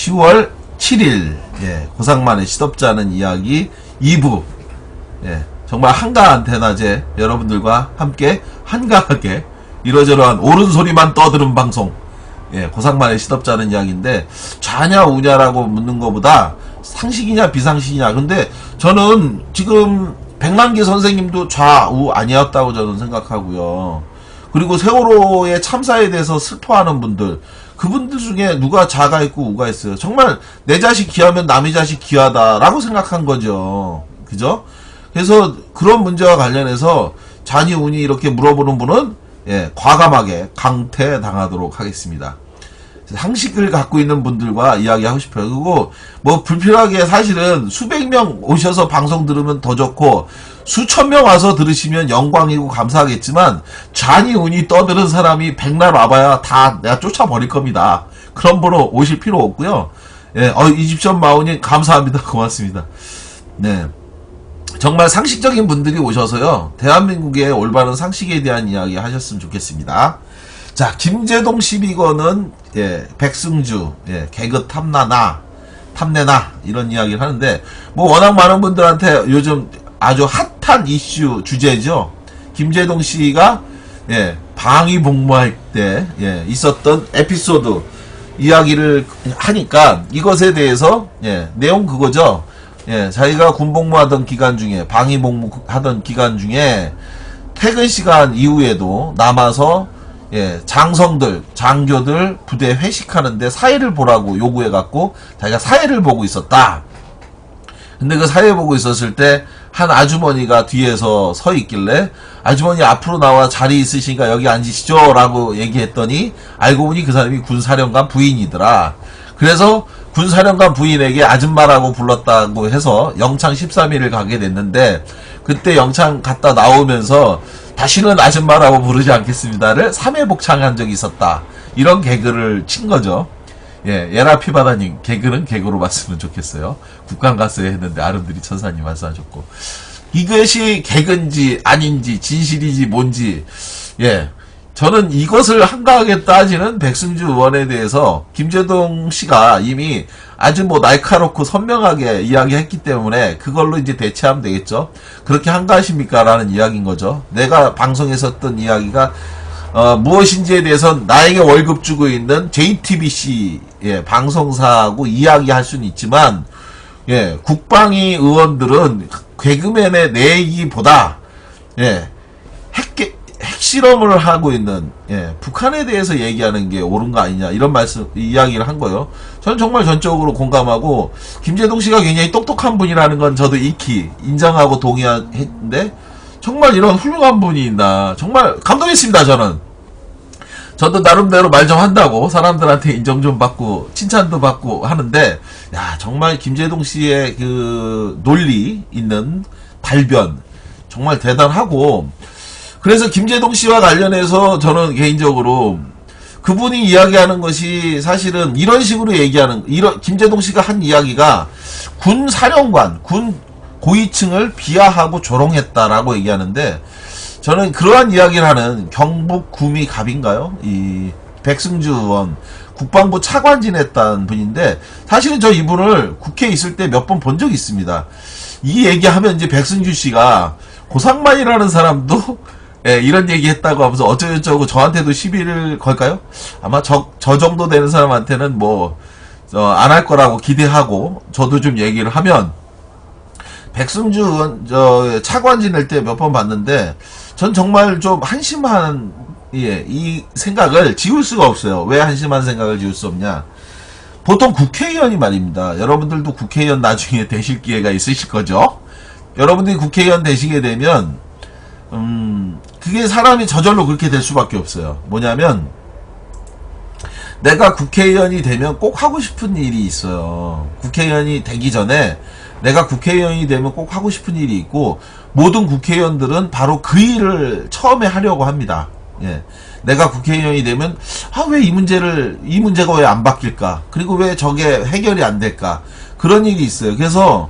10월 7일 예, 고상만의 시덥잖은 이야기 2부 예, 정말 한가한 대낮에 여러분들과 함께 한가하게 이러저러한 옳은 소리만 떠들은 방송 예, 고상만의 시덥잖은 이야기인데 좌냐 우냐라고 묻는 것보다 상식이냐 비상식이냐. 근데 저는 지금 백만기 선생님도 좌우 아니었다고 저는 생각하고요. 그리고 세월호의 참사에 대해서 슬퍼하는 분들, 그분들 중에 누가 자가 있고 우가 있어요. 정말 내 자식 귀하면 남의 자식 귀하다라고 생각한 거죠. 그죠? 그래서 그런 문제와 관련해서 좌니 우니 이렇게 물어보는 분은 예, 과감하게 강퇴당하도록 하겠습니다. 상식을 갖고 있는 분들과 이야기하고 싶어요. 그리고 뭐 불필요하게 사실은 수백 명 오셔서 방송 들으면 더 좋고 수천 명 와서 들으시면 영광이고 감사하겠지만 좌니 우니 떠드는 사람이 백날 와봐야 다 내가 쫓아버릴 겁니다. 그런 분은 오실 필요 없고요. 예, 이집션 마오님 감사합니다. 고맙습니다. 네. 정말 상식적인 분들이 오셔서요. 대한민국의 올바른 상식에 대한 이야기 하셨으면 좋겠습니다. 자, 김제동 12권은 예, 백승주 예, 개그 탐내나 이런 이야기를 하는데 뭐 워낙 많은 분들한테 요즘 아주 핫한 이슈 주제죠. 김제동 씨가 예, 방위 복무할 때 예, 있었던 에피소드 이야기를 하니까 이것에 대해서 예, 내용 그거죠. 예, 자기가 군복무하던 기간 중에 방위 복무하던 기간 중에 퇴근 시간 이후에도 남아서 예, 장성들, 장교들 부대 회식하는데 사회를 보라고 요구해갖고 자기가 사회를 보고 있었다. 근데 그 사회 보고 있었을 때 한 아주머니가 뒤에서 서 있길래 아주머니 앞으로 나와 자리 있으시니까 여기 앉으시죠 라고 얘기했더니 알고 보니 그 사람이 군사령관 부인이더라. 그래서 군사령관 부인에게 아줌마라고 불렀다고 해서 영창 13일을 가게 됐는데 그때 영창 갔다 나오면서 다시는 아줌마라고 부르지 않겠습니다를 3회 복창한 적이 있었다. 이런 개그를 친 거죠. 예, 예라피바다님 개그는 개그로 봤으면 좋겠어요. 국감 갔어야 했는데 아름드리 천사님 말씀하셨고 이것이 개그인지 아닌지 진실이지 뭔지 예, 저는 이것을 한가하게 따지는 백승주 의원에 대해서 김제동 씨가 이미 아주 뭐 날카롭고 선명하게 이야기했기 때문에 그걸로 이제 대체하면 되겠죠. 그렇게 한가하십니까? 라는 이야기인 거죠. 내가 방송에서 했던 이야기가 무엇인지에 대해서 나에게 월급 주고 있는 JTBC 예, 방송사하고 이야기할 수는 있지만 예, 국방위 의원들은 개그맨의 내기보다 예, 핵실험을 하고 있는 예, 북한에 대해서 얘기하는 게 옳은 거 아니냐 이런 이야기를 한 거예요. 저는 정말 전적으로 공감하고 김제동 씨가 굉장히 똑똑한 분이라는 건 저도 익히 인정하고 동의했는데 정말 이런 훌륭한 분이 있나 정말 감동했습니다. 저도 나름대로 말 좀 한다고 사람들한테 인정 좀 받고 칭찬도 받고 하는데 야 정말 김제동 씨의 그 논리 있는 발변 정말 대단하고 그래서 김제동 씨와 관련해서 저는 개인적으로 그분이 이야기하는 것이 사실은 이런 식으로 김제동 씨가 한 이야기가 군 사령관, 군 고위층을 비하하고 조롱했다라고 얘기하는데 저는 그러한 이야기를 하는 경북 구미 갑인가요? 이 백승주 의원 국방부 차관 지냈던 분인데 사실은 저 이분을 국회에 있을 때 몇 번 본 적이 있습니다. 이 얘기하면 이제 백승주 씨가 고상만이라는 사람도 예, 이런 얘기 했다고 하면서 어쩌고저쩌고 저한테도 시비를 걸까요? 아마 저 정도 되는 사람한테는 뭐 안 할 거라고 기대하고 저도 좀 얘기를 하면 백승주 의원 차관 지낼 때 몇 번 봤는데 전 정말 좀 한심한 예, 이 생각을 지울 수가 없어요. 왜 한심한 생각을 지울 수 없냐? 보통 국회의원이 말입니다. 여러분들도 국회의원 나중에 되실 기회가 있으실 거죠? 여러분들이 국회의원 되시게 되면 그게 사람이 저절로 그렇게 될 수밖에 없어요. 뭐냐면 내가 국회의원이 되면 꼭 하고 싶은 일이 있어요. 국회의원이 되기 전에 내가 국회의원이 되면 꼭 하고 싶은 일이 있고 모든 국회의원들은 바로 그 일을 처음에 하려고 합니다. 예. 내가 국회의원이 되면 왜 이 문제가 왜 안 바뀔까? 그리고 왜 저게 해결이 안 될까? 그런 일이 있어요. 그래서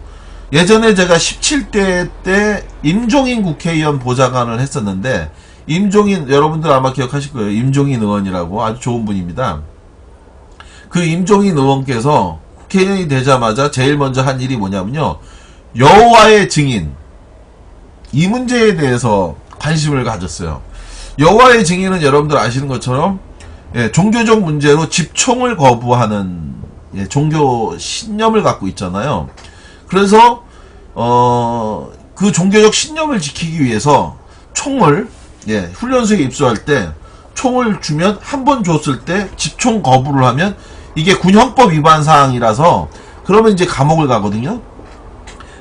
예전에 제가 17대 때 임종인 국회의원 보좌관을 했었는데 임종인 여러분들 아마 기억하실 거예요. 임종인 의원이라고 아주 좋은 분입니다. 그 임종인 의원께서 국회의원이 되자마자 제일 먼저 한 일이 뭐냐면요. 여호와의 증인. 이 문제에 대해서 관심을 가졌어요. 여호와의 증인은 여러분들 아시는 것처럼 예, 종교적 문제로 집총을 거부하는 예, 종교 신념을 갖고 있잖아요. 그래서 그 종교적 신념을 지키기 위해서 총을 예, 훈련소에 입소할 때 총을 주면 한 번 줬을 때 집총 거부를 하면 이게 군형법 위반 사항이라서 그러면 이제 감옥을 가거든요.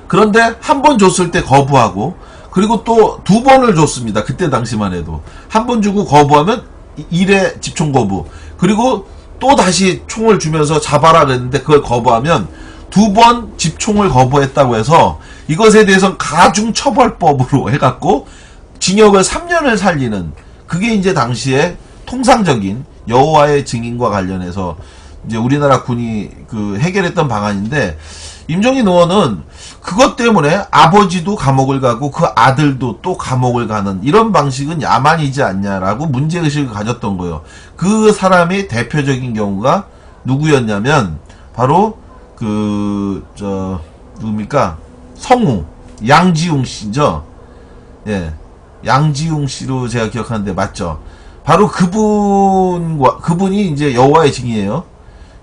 그런데 한 번 줬을 때 거부하고 그리고 또 두 번을 줬습니다. 그때 당시만 해도 한 번 주고 거부하면 1회 집총 거부 그리고 또 다시 총을 주면서 잡아라 그랬는데 그걸 거부하면 두 번 집총을 거부했다고 해서 이것에 대해서는 가중처벌법으로 해갖고 징역을 3년을 살리는 그게 이제 당시에 통상적인 여호와의 증인과 관련해서 이제 우리나라 군이 그 해결했던 방안인데 임종인 의원은 그것 때문에 아버지도 감옥을 가고 그 아들도 또 감옥을 가는 이런 방식은 야만이지 않냐라고 문제의식을 가졌던 거예요. 그 사람의 대표적인 경우가 누구였냐면 바로 누굽니까? 성우 양지웅 씨죠. 예. 양지웅 씨로 제가 기억하는데 맞죠? 바로 그분이 이제 여호와의 증인이에요.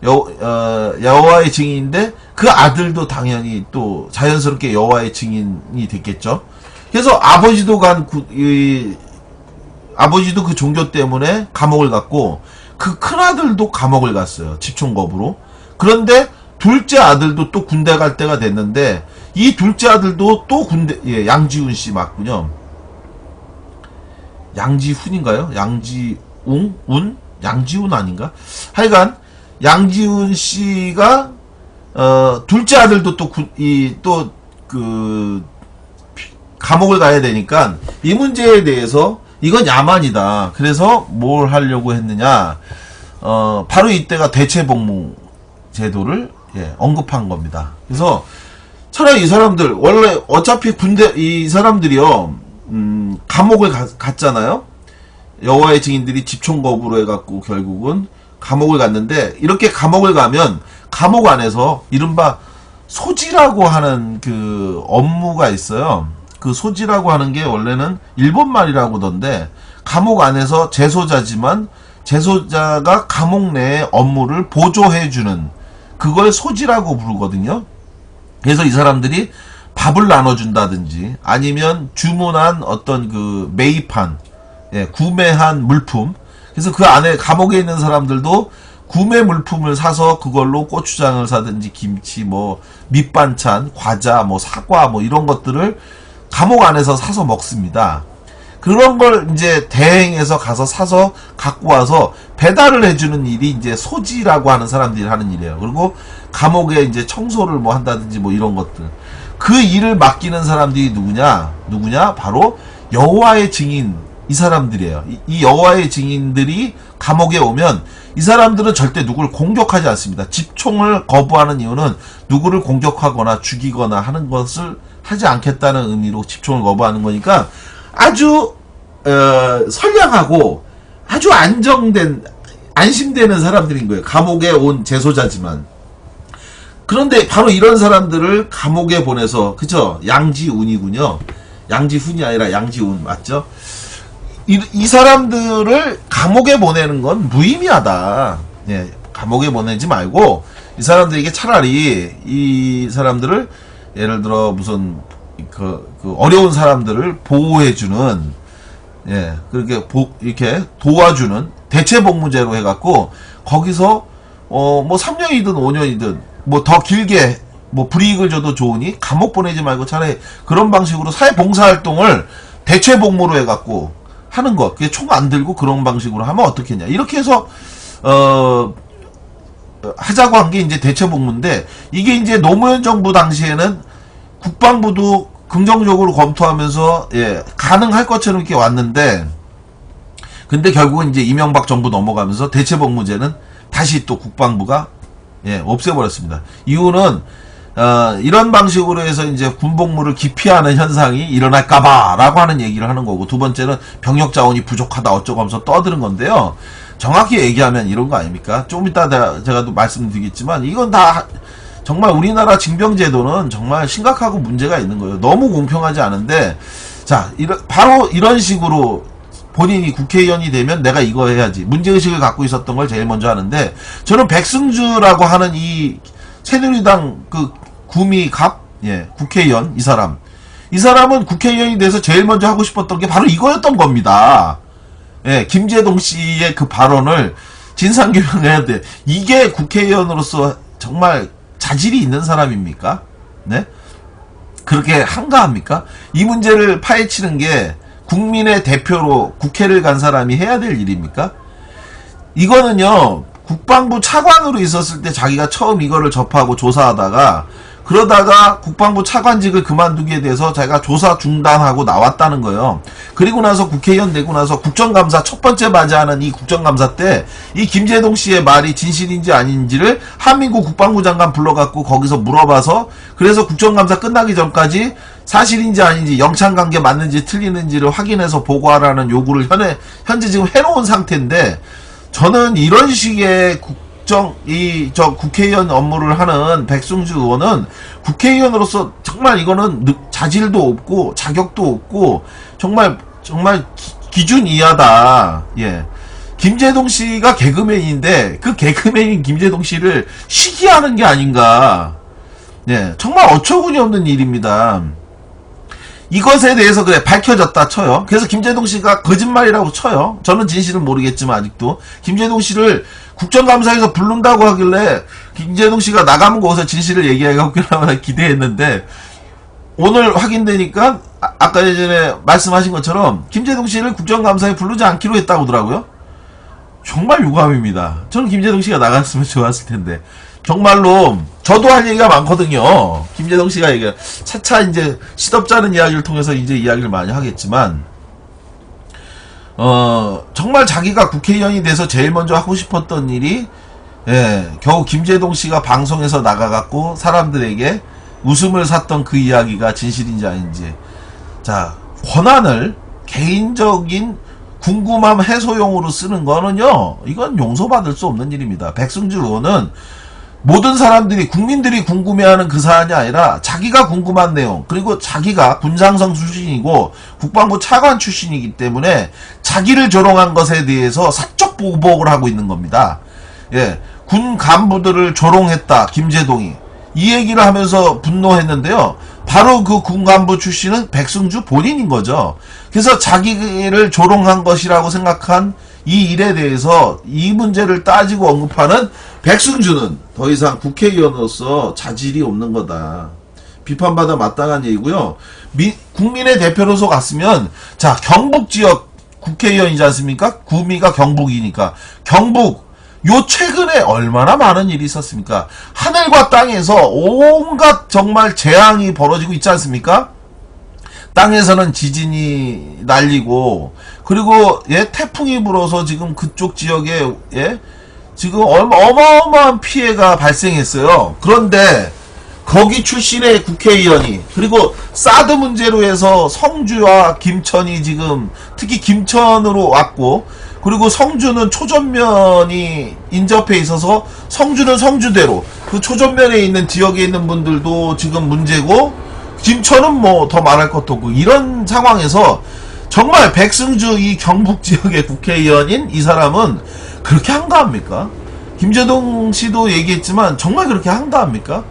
여호와의 증인인데 그 아들도 당연히 또 자연스럽게 여호와의 증인이 됐겠죠. 그래서 아버지도 아버지도 그 종교 때문에 감옥을 갔고 그 큰아들도 감옥을 갔어요. 집총 거부로. 그런데 둘째 아들도 또 군대 갈 때가 됐는데 이 둘째 아들도 또 군대 예, 양지훈 씨 맞군요. 양지훈인가요? 양지훈 아닌가? 하여간 양지훈 씨가 둘째 아들도 또 감옥을 가야 되니까 이 문제에 대해서 이건 야만이다. 그래서 뭘 하려고 했느냐? 바로 이때가 대체복무 제도를 예, 언급한 겁니다. 그래서 차라리 이 사람들 원래 어차피 이 사람들이요 감옥을 갔잖아요. 여호와의 증인들이 집총 거부로 해갖고 결국은 감옥을 갔는데 이렇게 감옥을 가면 감옥 안에서 이른바 소지라고 하는 그 업무가 있어요. 그 소지라고 하는 게 원래는 일본 말이라고던데 감옥 안에서 재소자지만 재소자가 감옥 내의 업무를 보조해주는 그걸 소지라고 부르거든요. 그래서 이 사람들이 밥을 나눠준다든지 아니면 주문한 어떤 그 매입한 예, 구매한 물품 그래서 그 안에 감옥에 있는 사람들도 구매 물품을 사서 그걸로 고추장을 사든지 김치 뭐 밑반찬 과자 뭐 사과 뭐 이런 것들을 감옥 안에서 사서 먹습니다. 그런 걸 이제 대행해서 가서 사서 갖고 와서 배달을 해주는 일이 이제 소지라고 하는 사람들이 하는 일이에요. 그리고 감옥에 이제 청소를 뭐 한다든지 뭐 이런 것들. 그 일을 맡기는 사람들이 누구냐? 바로 여호와의 증인 이 사람들이에요. 이 여호와의 증인들이 감옥에 오면 이 사람들은 절대 누구를 공격하지 않습니다. 집총을 거부하는 이유는 누구를 공격하거나 죽이거나 하는 것을 하지 않겠다는 의미로 집총을 거부하는 거니까 아주 선량하고 아주 안심되는 사람들인 거예요. 감옥에 온 재소자지만. 그런데 바로 이런 사람들을 감옥에 보내서 그죠? 양지운이군요. 양지훈이 아니라 양지운 맞죠? 이 사람들을 감옥에 보내는 건 무의미하다. 예, 감옥에 보내지 말고 이 사람들에게 차라리 이 사람들을 예를 들어 무슨 그 어려운 사람들을 보호해주는 예 그렇게 이렇게 도와주는 대체복무제로 해갖고 거기서 뭐 3년이든 5년이든 뭐 더 길게 뭐 불이익을 줘도 좋으니 감옥 보내지 말고 차라리 그런 방식으로 사회봉사활동을 대체복무로 해갖고 하는 것, 그게 총 안 들고 그런 방식으로 하면 어떻겠냐. 이렇게 해서, 하자고 한 게 이제 대체복무인데, 이게 이제 노무현 정부 당시에는 국방부도 긍정적으로 검토하면서, 예, 가능할 것처럼 이렇게 왔는데, 근데 결국은 이제 이명박 정부 넘어가면서 대체복무제는 다시 또 국방부가, 예, 없애버렸습니다. 이유는, 이런 방식으로 해서 이제 군복무를 기피하는 현상이 일어날까봐 라고 하는 얘기를 하는 거고, 두 번째는 병력 자원이 부족하다 어쩌고 하면서 떠드는 건데요. 정확히 얘기하면 이런 거 아닙니까? 조금 이따 제가 또 말씀드리겠지만, 이건 다 정말 우리나라 징병제도는 정말 심각하고 문제가 있는 거예요. 너무 공평하지 않은데, 자, 바로 이런 식으로 본인이 국회의원이 되면 내가 이거 해야지. 문제의식을 갖고 있었던 걸 제일 먼저 하는데, 저는 백승주라고 하는 이 새누리당 그 구미갑, 예, 국회의원, 이 사람은 국회의원이 돼서 제일 먼저 하고 싶었던 게 바로 이거였던 겁니다. 예, 김재동 씨의 그 발언을 진상규명해야 돼. 이게 국회의원으로서 정말 자질이 있는 사람입니까? 네? 그렇게 한가합니까? 이 문제를 파헤치는 게 국민의 대표로 국회를 간 사람이 해야 될 일입니까? 이거는요, 국방부 차관으로 있었을 때 자기가 처음 이거를 접하고 조사하다가, 그러다가 국방부 차관직을 그만두게 돼서 자기가 조사 중단하고 나왔다는 거예요. 그리고 나서 국회의원 되고 나서 국정감사 첫 번째 맞이하는 이 국정감사 때 이 김재동 씨의 말이 진실인지 아닌지를 한민구 국방부 장관 불러갖고 거기서 물어봐서, 그래서 국정감사 끝나기 전까지 사실인지 아닌지 영창관계 맞는지 틀리는지를 확인해서 보고하라는 요구를 현재 지금 해놓은 상태인데, 저는 이런 식의 국회의원 업무를 하는 백승주 의원은 국회의원으로서 정말 이거는 자질도 없고 자격도 없고 정말 기준 이하다. 예. 김재동 씨가 개그맨인데 그 개그맨인 김재동 씨를 시기하는 게 아닌가. 예. 정말 어처구니 없는 일입니다. 이것에 대해서 그래 밝혀졌다 쳐요. 그래서 김재동 씨가 거짓말이라고 쳐요. 저는 진실은 모르겠지만 아직도 김재동 씨를 국정감사에서 부른다고 하길래 김재동 씨가 나가면 거기서 진실을 얘기하겠구나 기대했는데, 오늘 확인되니까 아까 예전에 말씀하신 것처럼 김재동 씨를 국정감사에 부르지 않기로 했다고 하더라고요. 정말 유감입니다. 저는 김재동 씨가 나갔으면 좋았을 텐데. 정말로 저도 할 얘기가 많거든요. 김재동 씨가 얘기해. 차차 이제 시덥잖은 이야기를 통해서 이제 이야기를 많이 하겠지만, 정말 자기가 국회의원이 돼서 제일 먼저 하고 싶었던 일이, 예, 겨우 김재동 씨가 방송에서 나가갖고 사람들에게 웃음을 샀던 그 이야기가 진실인지 아닌지. 자, 권한을 개인적인 궁금함 해소용으로 쓰는 거는요, 이건 용서받을 수 없는 일입니다. 백승주 의원은 모든 사람들이, 국민들이 궁금해하는 그 사안이 아니라 자기가 궁금한 내용, 그리고 자기가 군상성 출신이고 국방부 차관 출신이기 때문에 자기를 조롱한 것에 대해서 사적 보복을 하고 있는 겁니다. 예, 군 간부들을 조롱했다, 김재동이. 이 얘기를 하면서 분노했는데요. 바로 그 군 간부 출신은 백승주 본인인 거죠. 그래서 자기를 조롱한 것이라고 생각한 이 일에 대해서 이 문제를 따지고 언급하는 백승주는 더 이상 국회의원으로서 자질이 없는 거다. 비판받아 마땅한 얘기고요. 국민의 대표로서 갔으면, 자, 경북 지역 국회의원이지 않습니까? 구미가 경북이니까. 경북, 요 최근에 얼마나 많은 일이 있었습니까? 하늘과 땅에서 온갖 정말 재앙이 벌어지고 있지 않습니까? 땅에서는 지진이 날리고, 그리고 예, 태풍이 불어서 지금 그쪽 지역에 예, 지금 어마어마한 피해가 발생했어요. 그런데 거기 출신의 국회의원이, 그리고 사드 문제로 해서 성주와 김천이 지금 특히 김천으로 왔고, 그리고 성주는 초전면이 인접해 있어서 성주는 성주대로 그 초전면에 있는 지역에 있는 분들도 지금 문제고, 김천은 뭐 더 말할 것도 없고, 이런 상황에서 정말 백승주 이 경북 지역의 국회의원인 이 사람은 그렇게 한가합니까? 김재동 씨도 얘기했지만 정말 그렇게 한가합니까?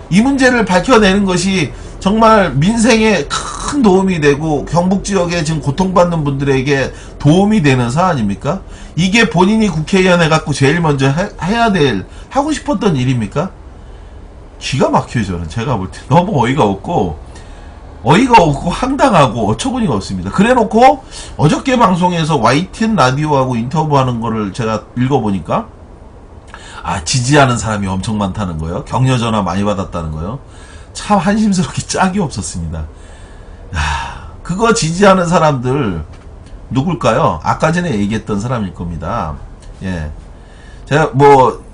이 문제를 밝혀내는 것이 정말 민생에 큰 도움이 되고 경북 지역에 지금 고통받는 분들에게 도움이 되는 사안입니까? 이게 본인이 국회의원 해갖고 제일 먼저 해야 될, 하고 싶었던 일입니까? 기가 막혀요. 저는 제가 볼 때 너무 어이가 없고 황당하고 어처구니가 없습니다. 그래놓고 어저께 방송에서 YTN 라디오하고 인터뷰하는 거를 제가 읽어보니까, 아, 지지하는 사람이 엄청 많다는 거예요. 격려 전화 많이 받았다는 거예요. 참 한심스럽게 짝이 없었습니다. 그거 지지하는 사람들 누굴까요? 아까 전에 얘기했던 사람일 겁니다. 예, 제가 뭐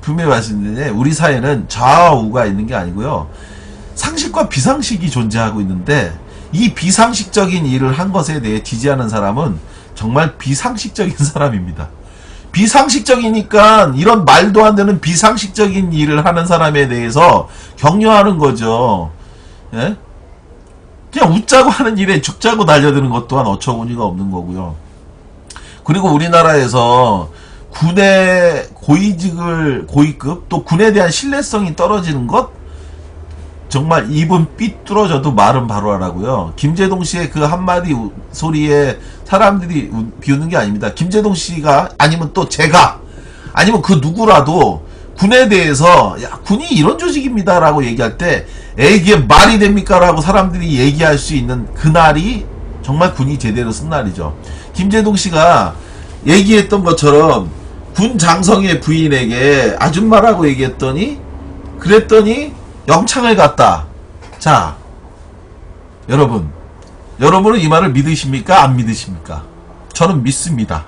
분명히 말씀드리는데, 우리 사회는 좌우가 있는 게 아니고요, 상식과 비상식이 존재하고 있는데, 이 비상식적인 일을 한 것에 대해 지지하는 사람은 정말 비상식적인 사람입니다. 비상식적이니까 이런 말도 안 되는 비상식적인 일을 하는 사람에 대해서 격려하는 거죠. 예? 그냥 웃자고 하는 일에 죽자고 달려드는 것 또한 어처구니가 없는 거고요. 그리고 우리나라에서 군의 고위급 또 군에 대한 신뢰성이 떨어지는 것, 정말 입은 삐뚤어져도 말은 바로 하라고요. 김재동 씨의 그 한마디 소리에 사람들이 비웃는 게 아닙니다. 김재동 씨가 아니면 또 제가 아니면 그 누구라도 군에 대해서 야, 군이 이런 조직입니다 라고 얘기할 때 이게 말이 됩니까 라고 사람들이 얘기할 수 있는 그날이 정말 군이 제대로 쓴 날이죠. 김재동 씨가 얘기했던 것처럼 군 장성의 부인에게 아줌마라고 얘기했더니 그랬더니 영창을 갔다. 자, 여러분은 이 말을 믿으십니까? 안 믿으십니까? 저는 믿습니다.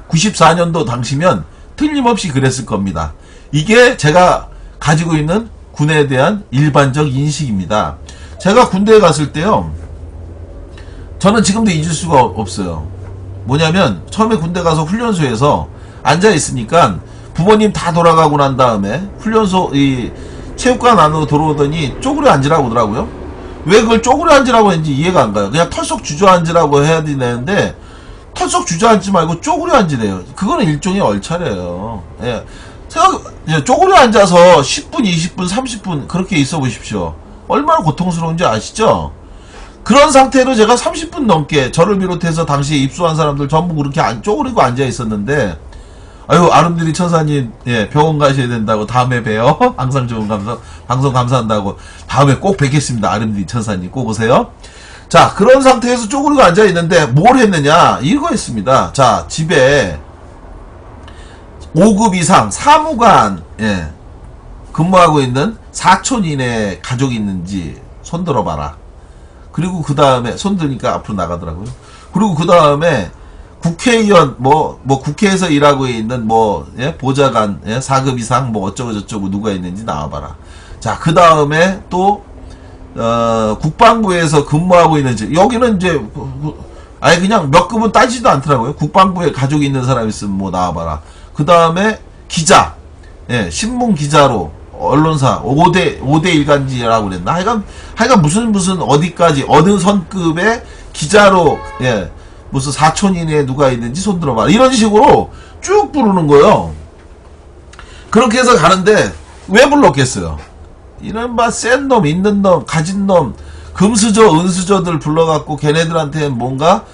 94년도 당시면 틀림없이 그랬을 겁니다. 이게 제가 가지고 있는 군에 대한 일반적 인식입니다. 제가 군대에 갔을 때요, 저는 지금도 잊을 수가 없어요. 뭐냐면 처음에 군대 가서 훈련소에서 앉아 있으니까 부모님 다 돌아가고 난 다음에 훈련소 이 체육관 안으로 들어오더니 쪼그려 앉으라고 하더라고요. 왜 그걸 쪼그려 앉으라고 했는지 이해가 안 가요. 그냥 털썩 주저앉으라고 해야 되는데 털썩 주저앉지 말고 쪼그려 앉으래요. 그거는 일종의 얼차려요. 예. 쪼그려 앉아서 10분, 20분, 30분 그렇게 있어 보십시오. 얼마나 고통스러운지 아시죠? 그런 상태로 제가 30분 넘게 저를 비롯해서 당시에 입소한 사람들 전부 그렇게 쪼그리고 앉아 있었는데, 아유, 아름드리 천사님, 예, 병원 가셔야 된다고, 다음에 봬요. 항상 좋은 방송 감사한다고, 다음에 꼭 뵙겠습니다. 아름드리 천사님, 꼭 오세요. 자, 그런 상태에서 쪼그리고 앉아있는데, 뭘 했느냐, 이거 했습니다. 자, 집에, 5급 이상, 사무관, 예, 근무하고 있는 사촌 이내 가족이 있는지, 손 들어봐라. 그리고 그 다음에, 손 드니까 앞으로 나가더라고요. 그리고 그 다음에, 국회의원, 국회에서 일하고 있는, 예, 보좌관, 예, 4급 이상, 어쩌고저쩌고 누가 있는지 나와봐라. 자, 그 다음에 또, 국방부에서 근무하고 있는지, 여기는 이제, 아예 그냥 몇 급은 따지지도 않더라고요. 국방부에 가족이 있는 사람 있으면 나와봐라. 그 다음에 기자, 예, 신문 기자로, 언론사, 5대 일간지라고 그랬나? 하여간 무슨 어디까지, 어느 선급의 기자로, 예, 무슨 사촌 이내에 누가 있는지 손 들어봐. 이런 식으로 쭉 부르는 거예요. 그렇게 해서 가는데 왜 불렀겠어요? 이른바 센 놈, 있는 놈, 가진 놈, 금수저, 은수저들 불러갖고 걔네들한테 뭔가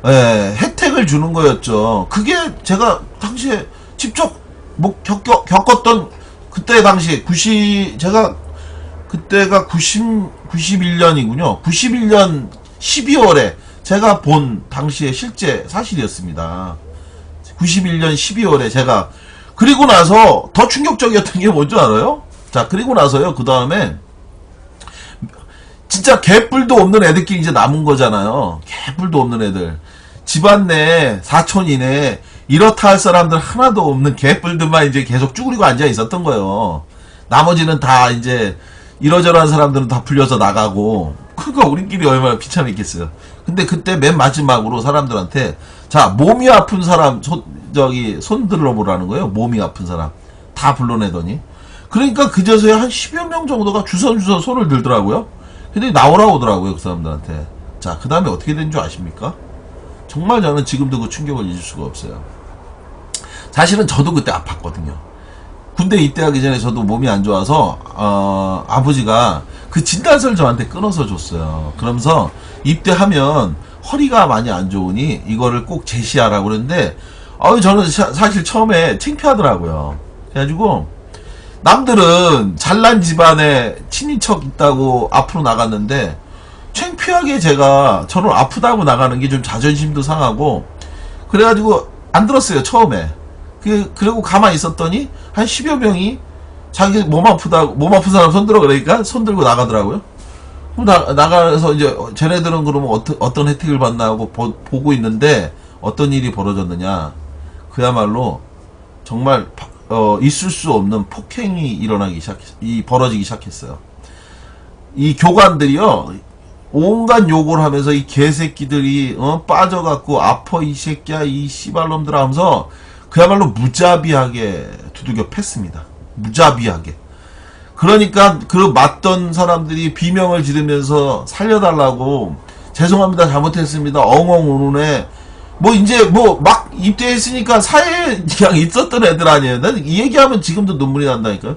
혜택을 주는 거였죠. 그게 제가 당시에 직접 겪었던 그때 당시에 제가 그때가 91년이군요. 91년 12월에 제가 본 당시의 실제 사실이었습니다. 91년 12월에 제가, 그리고 나서 더 충격적이었던 게 뭔지 알아요? 자, 그리고 나서요, 그 다음에 진짜 개뿔도 없는 애들끼리 이제 남은 거잖아요. 개뿔도 없는 애들. 집안 내 사촌 이내에 이렇다 할 사람들 하나도 없는 개뿔들만 이제 계속 쭈그리고 앉아 있었던 거예요. 나머지는 다 이제 이러저러한 사람들은 다 풀려서 나가고, 그러니까 우리끼리 얼마나 비참했겠어요. 근데 그때 맨 마지막으로 사람들한테, 자, 몸이 아픈 사람 손 들어보라는 거예요. 몸이 아픈 사람 다 불러내더니, 그러니까 그저서야 한 10여 명 정도가 주선주선 손을 들더라고요. 근데 나오라고 하더라고요, 그 사람들한테. 자, 그 다음에 어떻게 된 줄 아십니까? 정말 저는 지금도 그 충격을 잊을 수가 없어요. 사실은 저도 그때 아팠거든요. 군대 입대하기 전에 저도 몸이 안 좋아서 아버지가 그 진단서를 저한테 끊어서 줬어요. 그러면서 입대하면 허리가 많이 안 좋으니 이거를 꼭 제시하라고 그랬는데, 저는 사실 처음에 창피하더라고요. 그래가지고 남들은 잘난 집안에 친인척 있다고 앞으로 나갔는데, 창피하게 저는 아프다고 나가는 게 좀 자존심도 상하고, 그래가지고 안 들었어요, 처음에. 그리고 가만히 있었더니 한 10여 명이 자기 몸 아픈 사람 손 들어, 그러니까 손 들고 나가더라고요. 그럼 나가서 이제 쟤네들은 그러면 어떤 혜택을 받나 하고 보고 있는데, 어떤 일이 벌어졌느냐, 그야말로 정말 있을 수 없는 폭행이 벌어지기 시작했어요. 이 교관들이요, 온갖 욕을 하면서 이 개새끼들이 빠져갖고 아퍼 이 새끼야 이 씨발놈들아 하면서 그야말로 무자비하게 두들겨 팼습니다. 무자비하게. 그러니까 그 맞던 사람들이 비명을 지르면서 살려달라고 죄송합니다 잘못했습니다 엉엉 우는애 뭐 이제 뭐 막 입대했으니까 사회에 그냥 있었던 애들 아니에요. 난 이 얘기하면 지금도 눈물이 난다니까요.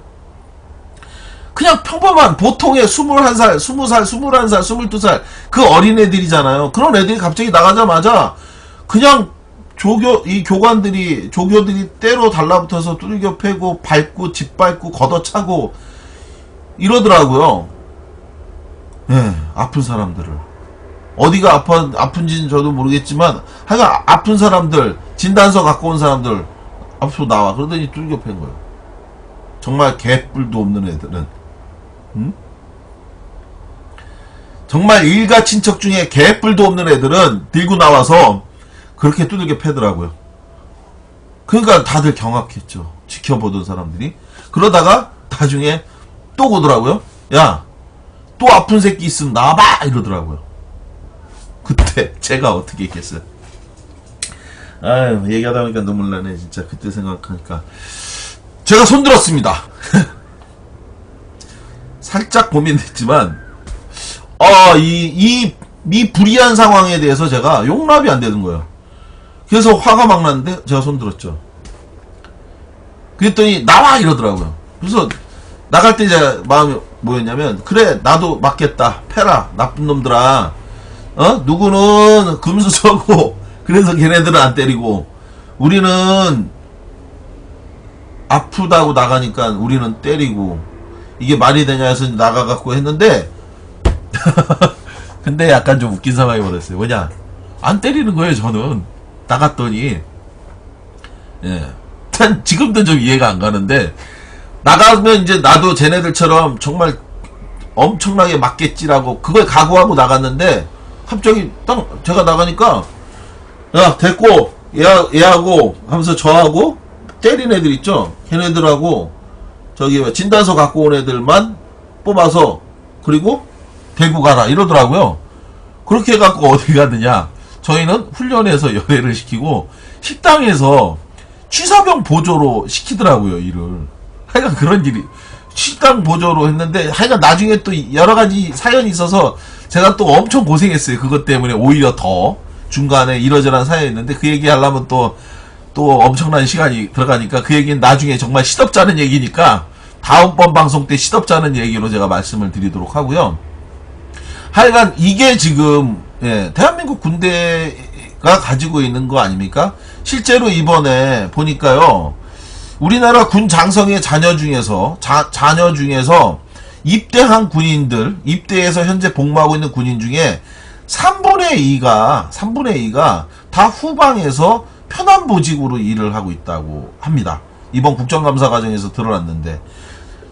그냥 평범한 보통의 21살, 20살, 21살, 22살 그 어린애들이잖아요. 그런 애들이 갑자기 나가자마자 그냥 조교들이 때로 달라붙어서 뚫겨 패고 밟고 짓밟고 걷어차고 이러더라고요. 예, 아픈 사람들을. 어디가 아픈지는 저도 모르겠지만 하여간 아픈 사람들, 진단서 갖고 온 사람들 앞으로 나와. 그러더니 뚫겨 팬 거예요. 정말 개뿔도 없는 애들은. 정말 일가 친척 중에 개뿔도 없는 애들은 들고 나와서 그렇게 두들겨 패더라고요. 그러니까 다들 경악했죠. 지켜보던 사람들이. 그러다가 나중에 또 오더라고요. 야, 또 아픈 새끼 있으면 나와봐! 이러더라고요. 그때 제가 어떻게 했겠어요. 아유, 얘기하다 보니까 눈물 나네. 진짜 그때 생각하니까. 제가 손들었습니다. 살짝 고민했지만 이 불이한 상황에 대해서 제가 용납이 안 되는 거예요. 그래서 화가 막 났는데 제가 손들었죠. 그랬더니 나와 이러더라고요. 그래서 나갈 때 제 마음이 뭐였냐면 그래 나도 맞겠다 패라 나쁜 놈들아 누구는 금수저고 그래서 걔네들은 안 때리고 우리는 아프다고 나가니까 우리는 때리고 이게 말이 되냐 해서 나가갖고 했는데 근데 약간 좀 웃긴 상황이 벌었어요. 뭐냐 안 때리는 거예요. 저는 나갔더니 예 지금도 좀 이해가 안 가는데 나가면 이제 나도 쟤네들처럼 정말 엄청나게 맞겠지라고 그걸 각오하고 나갔는데 갑자기 딱 제가 나가니까 야 됐고 얘하고 하면서 저하고 때린 애들 있죠. 걔네들하고 저기 진단서 갖고 온 애들만 뽑아서 그리고 대구 가라 이러더라고요. 그렇게 해갖고 어디 가느냐 저희는 훈련에서 열애를 시키고 식당에서 취사병 보조로 시키더라고요. 일을 하여간 그런 일이 식당 보조로 했는데 하여간 나중에 또 여러가지 사연이 있어서 제가 또 엄청 고생했어요. 그것 때문에 오히려 더 중간에 이러저러한 사연이 있는데 그 얘기 하려면 또 엄청난 시간이 들어가니까 그 얘기는 나중에 정말 시덥잖은 얘기니까 다음번 방송 때 시덥잖은 얘기로 제가 말씀을 드리도록 하고요. 하여간 이게 지금 대한민국 군대가 가지고 있는 거 아닙니까? 실제로 이번에 보니까요. 우리나라 군 장성의 자녀 중에서 입대한 군인들, 입대해서 현재 복무하고 있는 군인 중에 3분의 2가 다 후방에서 편안보직으로 일을 하고 있다고 합니다. 이번 국정감사 과정에서 드러났는데,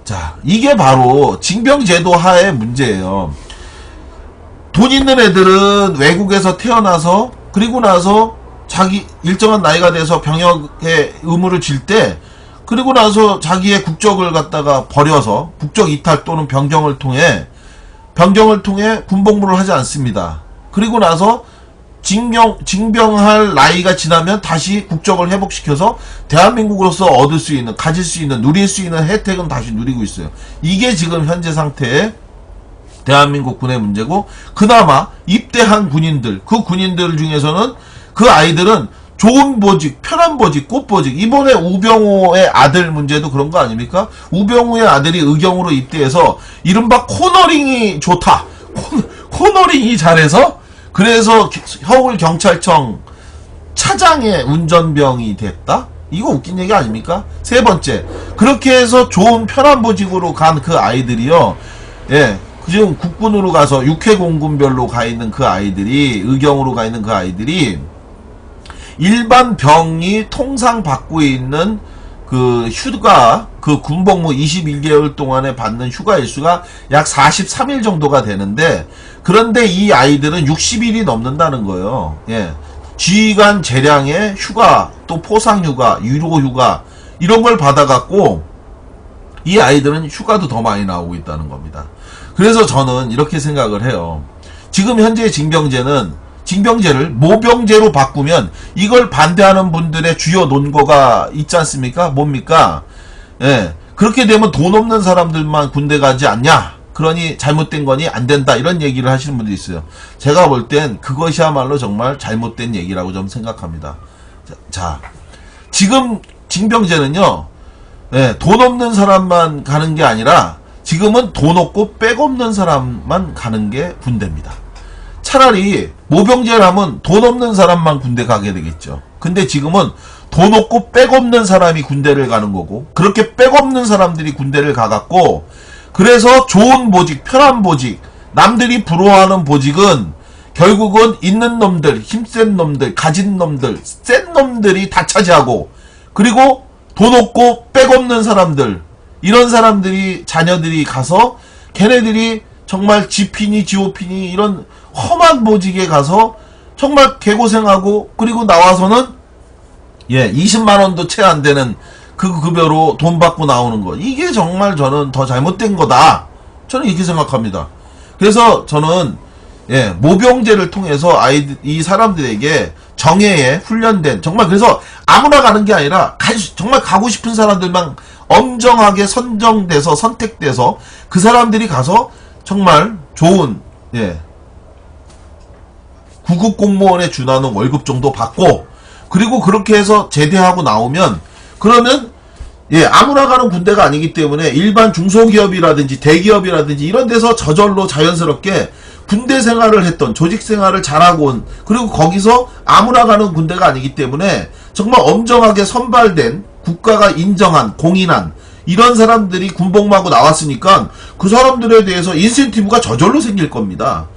자, 이게 바로 징병제도 하의 문제예요. 돈 있는 애들은 외국에서 태어나서, 그리고 나서 자기 일정한 나이가 돼서 병역의 의무를 질 때, 그리고 나서 자기의 국적을 갖다가 버려서 국적 이탈 또는 변경을 통해 군복무를 하지 않습니다. 그리고 나서 징병할 나이가 지나면 다시 국적을 회복시켜서 대한민국으로서 얻을 수 있는, 가질 수 있는, 누릴 수 있는 혜택은 다시 누리고 있어요. 이게 지금 현재 상태의 대한민국 군의 문제고, 그나마 입대한 군인들, 그 군인들 중에서는 그 아이들은 좋은 보직, 편한 보직, 꽃보직. 이번에 우병우의 아들 문제도 그런 거 아닙니까? 우병우의 아들이 의경으로 입대해서 이른바 코너링이 좋다. 코너링이 잘해서 그래서 서울경찰청 차장의 운전병이 됐다? 이거 웃긴 얘기 아닙니까? 세 번째, 그렇게 해서 좋은 편한 보직으로 간 그 아이들이요. 지금 국군으로 가서 육해공군별로 가 있는 그 아이들이, 의경으로 가 있는 그 아이들이 일반 병이 통상 받고 있는 그 휴가, 그 군복무 21개월 동안에 받는 휴가 일수가 약 43일 정도가 되는데, 그런데 이 아이들은 60일이 넘는다는 거예요. 지휘관 재량의 휴가, 또 포상휴가, 유로휴가, 이런 걸 받아갖고, 이 아이들은 휴가도 더 많이 나오고 있다는 겁니다. 그래서 저는 이렇게 생각을 해요. 지금 현재 징병제는 징병제를 모병제로 바꾸면 이걸 반대하는 분들의 주요 논거가 있지 않습니까? 뭡니까? 예, 그렇게 되면 돈 없는 사람들만 군대 가지 않냐? 그러니 잘못된 거니 안 된다 이런 얘기를 하시는 분들이 있어요. 제가 볼 땐 그것이야말로 정말 잘못된 얘기라고 좀 생각합니다. 자, 지금 징병제는요, 예, 돈 없는 사람만 가는 게 아니라 지금은 돈 없고 백 없는 사람만 가는 게 군대입니다. 차라리 모병제를 하면 돈 없는 사람만 군대 가게 되겠죠. 근데 지금은 돈 없고 백 없는 사람이 군대를 가는 거고, 그렇게 백 없는 사람들이 군대를 가갖고, 그래서 좋은 보직, 편한 보직, 남들이 부러워하는 보직은 결국은 있는 놈들, 힘센 놈들, 가진 놈들, 센 놈들이 다 차지하고, 그리고 돈 없고 백 없는 사람들, 이런 사람들이, 자녀들이 가서 걔네들이 정말 지피니 지오피니 이런 험한 보직에 가서 정말 개고생하고, 그리고 나와서는 20만원도 채 안 되는 그 급여로 돈 받고 나오는 거, 이게 정말 저는 더 잘못된 거다, 저는 이렇게 생각합니다. 그래서 저는 모병제를 통해서 이 사람들에게 정예에 훈련된, 정말 그래서 아무나 가는 게 아니라 정말 가고 싶은 사람들만 엄정하게 선정돼서 선택돼서 그 사람들이 가서 정말 좋은 구급 공무원에 준하는 월급 정도 받고, 그리고 그렇게 해서 제대하고 나오면, 그러면 아무나 가는 군대가 아니기 때문에 일반 중소기업이라든지 대기업이라든지 이런 데서 저절로 자연스럽게 군대 생활을 했던, 조직 생활을 잘하고 온, 그리고 거기서 아무나 가는 군대가 아니기 때문에 정말 엄정하게 선발된, 국가가 인정한, 공인한 이런 사람들이 군복무하고 나왔으니까 그 사람들에 대해서 인센티브가 저절로 생길 겁니다.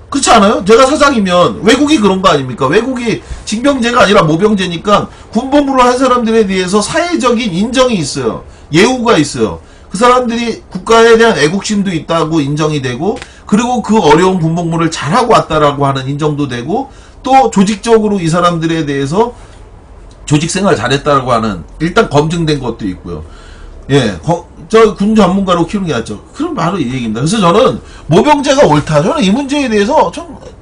그렇지 않아요? 제가 사장이면 외국이 그런 거 아닙니까? 외국이 징병제가 아니라 모병제니까 군복무를 한 사람들에 대해서 사회적인 인정이 있어요. 예우가 있어요. 그 사람들이 국가에 대한 애국심도 있다고 인정이 되고, 그리고 그 어려운 군복무를 잘하고 왔다라고 하는 인정도 되고, 또 조직적으로 이 사람들에 대해서 조직생활 잘했다라고 하는 일단 검증된 것도 있고요. 저 군 전문가로 키우는 게 낫죠. 그럼 바로 이 얘기입니다. 그래서 저는 모병제가 옳다. 저는 이 문제에 대해서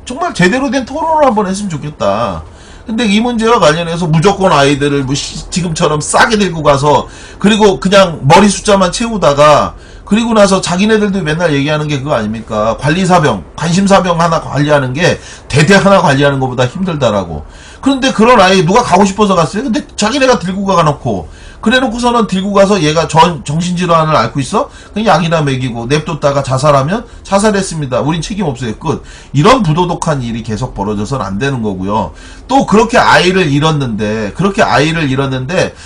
정말 제대로 된 토론을 한번 했으면 좋겠다. 근데 이 문제와 관련해서 무조건 아이들을 지금처럼 싸게 들고 가서, 그리고 그냥 머리 숫자만 채우다가, 그리고 나서 자기네들도 맨날 얘기하는 게 그거 아닙니까? 관리사병, 관심사병 하나 관리하는 게 대대 하나 관리하는 것보다 힘들다라고. 그런데 그런 아이 누가 가고 싶어서 갔어요? 근데 자기네가 들고 가놓고, 그래 놓고서는 들고 가서 얘가 정신질환을 앓고 있어? 그냥 약이나 먹이고 냅뒀다가 자살하면 자살했습니다. 우린 책임 없어요. 끝. 이런 부도덕한 일이 계속 벌어져서는 안 되는 거고요. 또 그렇게 아이를 잃었는데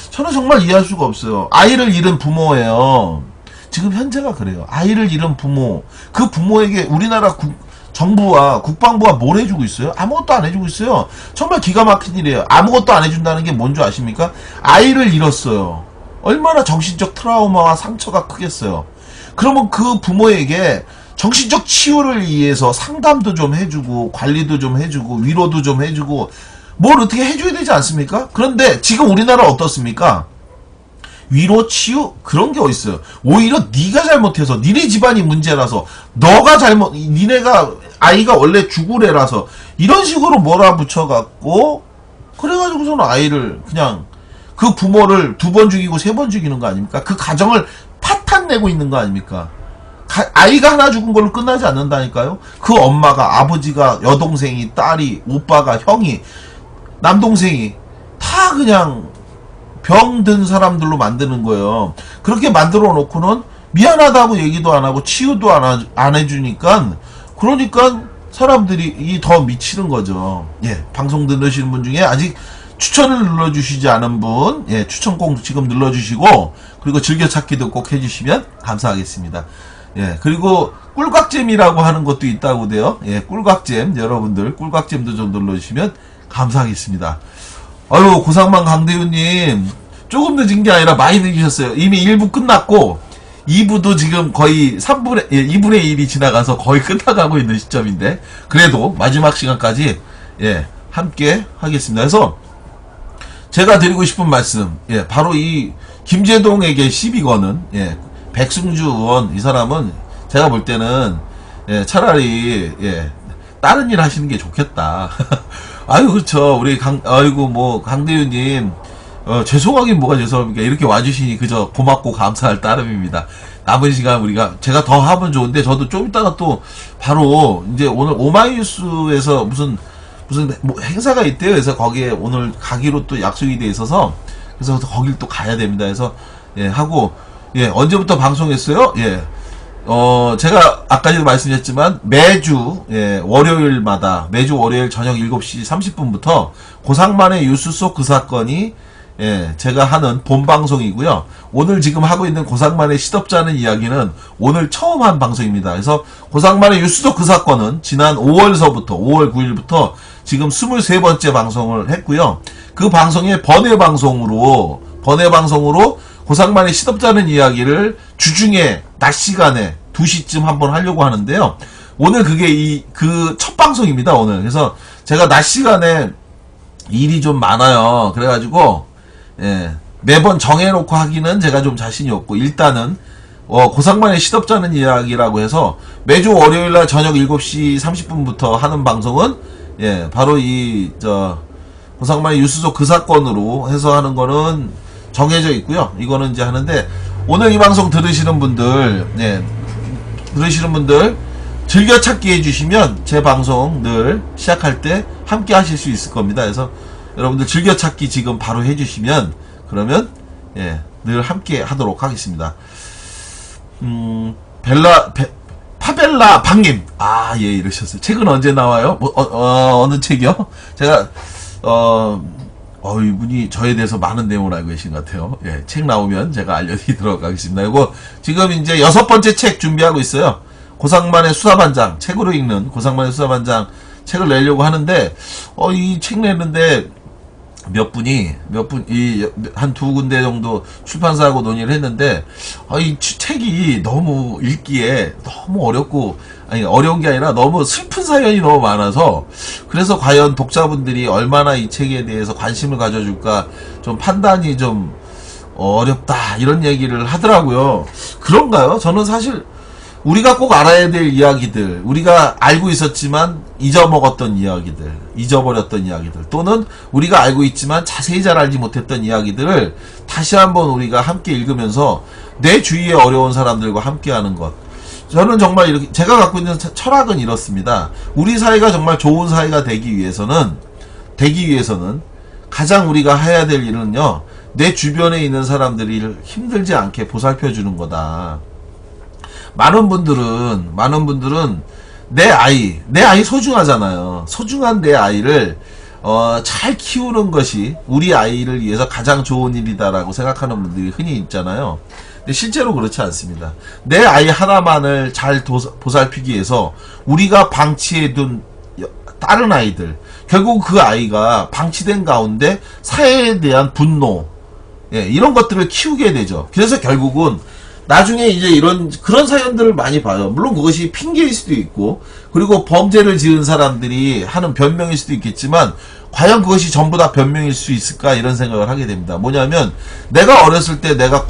저는 정말 이해할 수가 없어요. 아이를 잃은 부모예요. 지금 현재가 그래요. 아이를 잃은 부모, 그 부모에게 우리나라 정부와 국방부가 뭘 해주고 있어요? 아무것도 안 해주고 있어요. 정말 기가 막힌 일이에요. 아무것도 안 해준다는 게 뭔 줄 아십니까? 아이를 잃었어요. 얼마나 정신적 트라우마와 상처가 크겠어요. 그러면 그 부모에게 정신적 치유를 위해서 상담도 좀 해주고, 관리도 좀 해주고, 위로도 좀 해주고, 뭘 어떻게 해줘야 되지 않습니까? 그런데 지금 우리나라 어떻습니까? 위로, 치유, 그런 게 어딨어요. 오히려 네가 잘못해서, 니네 집안이 문제라서, 너가 니네가 아이가 원래 죽으래라서 이런 식으로 몰아붙여갖고, 그래가지고서는 아이를 그냥 그 부모를 2번 죽이고 3번 죽이는 거 아닙니까? 그 가정을 파탄내고 있는 거 아닙니까? 아이가 하나 죽은 걸로 끝나지 않는다니까요? 그 엄마가, 아버지가, 여동생이, 딸이, 오빠가, 형이, 남동생이 다 그냥 병든 사람들로 만드는 거예요. 그렇게 만들어 놓고는 미안하다고 얘기도 안 하고 치유도 안 해주니까, 그러니까 사람들이 더 미치는 거죠. 방송 들으시는 분 중에 아직 추천을 눌러주시지 않은 분, 추천 꼭 지금 눌러주시고, 그리고 즐겨찾기도 꼭 해주시면 감사하겠습니다. 그리고 꿀깍잼이라고 하는 것도 있다고 돼요. 꿀깍잼, 여러분들 꿀깍잼도 좀 눌러주시면 감사하겠습니다. 아유, 고상만 강대우님, 조금 늦은 게 아니라 많이 늦으셨어요. 이미 1부 끝났고 2부도 지금 거의 2분의 1이 지나가서 거의 끝나가고 있는 시점인데, 그래도 마지막 시간까지 함께 하겠습니다. 그래서 제가 드리고 싶은 말씀, 바로 이 김제동에게 시비 거는 백승주 의원, 이 사람은 제가 볼 때는 차라리 다른 일 하시는 게 좋겠다. 아유, 그렇죠. 우리 강대유님, 죄송하긴 뭐가 죄송합니까? 이렇게 와주시니 그저 고맙고 감사할 따름입니다. 남은 시간 제가 더 하면 좋은데, 저도 좀 이따가 또 바로 이제 오늘 오마이뉴스에서 무슨 뭐 행사가 있대요. 그래서 거기에 오늘 가기로 또 약속이 돼 있어서, 그래서 거길 또 가야 됩니다. 그래서 예, 하고, 예, 언제부터 방송했어요? 예. 제가 아까 전에 말씀드렸지만 매주 월요일 저녁 7시 30분부터 고상만의 뉴스 속 그 사건이 제가 하는 본방송이고요. 오늘 지금 하고 있는 고상만의 시덥잖은 이야기는 오늘 처음 한 방송입니다. 그래서 고상만의 뉴스 속 그 사건은 지난 5월 9일부터 지금 23번째 방송을 했고요. 그 방송의 번외방송으로 고상만의 시덥잖은 이야기를 주중에 낮 시간에 2시쯤 한번 하려고 하는데요. 오늘 그게 그 첫 방송입니다, 오늘. 그래서 제가 낮 시간에 일이 좀 많아요. 그래가지고, 매번 정해놓고 하기는 제가 좀 자신이 없고, 일단은, 고상만의 시덥잖은 이야기라고 해서 매주 월요일날 저녁 7시 30분부터 하는 방송은, 바로 고상만의 뉴스 속 그 사건으로 해서 하는 거는 정해져 있고요. 이거는 이제 하는데, 오늘 이 방송 들으시는 분들 즐겨찾기 해주시면 제 방송 늘 시작할 때 함께 하실 수 있을 겁니다. 그래서 여러분들 즐겨찾기 지금 바로 해주시면 그러면 늘 함께 하도록 하겠습니다. 파벨라 방님, 이러셨어요. 책은 언제 나와요? 어느 책이요? 제가 이분이 저에 대해서 많은 내용을 알고 계신 것 같아요. 책 나오면 제가 알려드리도록 하겠습니다. 이거 지금 이제 6번째 책 준비하고 있어요. 고상만의 수사반장, 책으로 읽는 고상만의 수사반장 책을 내려고 하는데, 이 책 내는데 한 2군데 정도 출판사하고 논의를 했는데, 이 책이 너무 읽기에 너무 어려운 게 아니라 너무 슬픈 사연이 너무 많아서, 그래서 과연 독자분들이 얼마나 이 책에 대해서 관심을 가져줄까 좀 판단이 좀 어렵다, 이런 얘기를 하더라고요. 그런가요? 저는 사실 우리가 꼭 알아야 될 이야기들, 우리가 알고 있었지만 잊어버렸던 이야기들, 또는 우리가 알고 있지만 자세히 잘 알지 못했던 이야기들을 다시 한번 우리가 함께 읽으면서 내 주위에 어려운 사람들과 함께하는 것. 저는 정말 이렇게, 제가 갖고 있는 철학은 이렇습니다. 우리 사회가 정말 좋은 사회가 되기 위해서는 가장 우리가 해야 될 일은요, 내 주변에 있는 사람들이 힘들지 않게 보살펴 주는 거다. 많은 분들은 내 아이 소중하잖아요. 소중한 내 아이를 잘 키우는 것이 우리 아이를 위해서 가장 좋은 일이다라고 생각하는 분들이 흔히 있잖아요. 근데 실제로 그렇지 않습니다. 내 아이 하나만을 잘 보살피기 위해서 우리가 방치해둔 다른 아이들, 결국 그 아이가 방치된 가운데 사회에 대한 분노, 이런 것들을 키우게 되죠. 그래서 결국은 나중에 이제 그런 사연들을 많이 봐요. 물론 그것이 핑계일 수도 있고, 그리고 범죄를 지은 사람들이 하는 변명일 수도 있겠지만, 과연 그것이 전부 다 변명일 수 있을까, 이런 생각을 하게 됩니다. 뭐냐면, 내가 어렸을 때 내가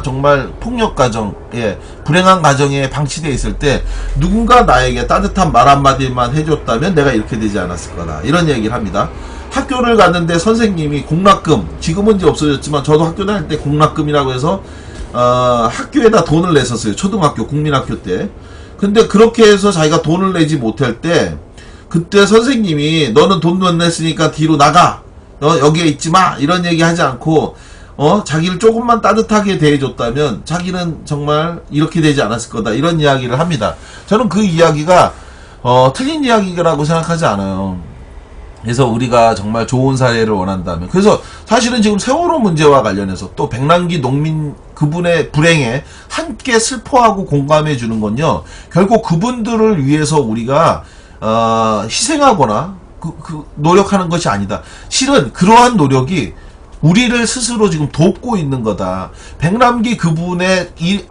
정말 폭력 가정에, 불행한 가정에 방치되어 있을 때, 누군가 나에게 따뜻한 말 한마디만 해줬다면 내가 이렇게 되지 않았을 거다, 이런 얘기를 합니다. 학교를 갔는데 선생님이 공락금, 지금은 이제 없어졌지만, 저도 학교 다닐 때 공락금이라고 해서 학교에다 돈을 냈었어요. 초등학교, 국민학교 때. 근데 그렇게 해서 자기가 돈을 내지 못할 때, 그때 선생님이 너는 돈 못 냈으니까 뒤로 나가, 여기에 있지 마, 이런 얘기 하지 않고 자기를 조금만 따뜻하게 대해줬다면 자기는 정말 이렇게 되지 않았을 거다, 이런 이야기를 합니다. 저는 그 이야기가 틀린 이야기라고 생각하지 않아요. 그래서 우리가 정말 좋은 사회를 원한다면, 그래서 사실은 지금 세월호 문제와 관련해서 또 백남기 농민 그분의 불행에 함께 슬퍼하고 공감해 주는 건요, 결국 그분들을 위해서 우리가 희생하거나 노력하는 것이 아니다. 실은 그러한 노력이 우리를 스스로 지금 돕고 있는 거다. 백남기 그분의 이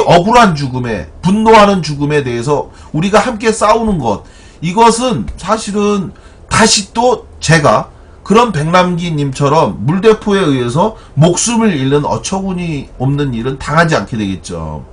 억울한 죽음에, 분노하는 죽음에 대해서 우리가 함께 싸우는 것, 이것은 사실은 다시 또 제가 그런 백남기님처럼 물대포에 의해서 목숨을 잃는 어처구니 없는 일은 당하지 않게 되겠죠.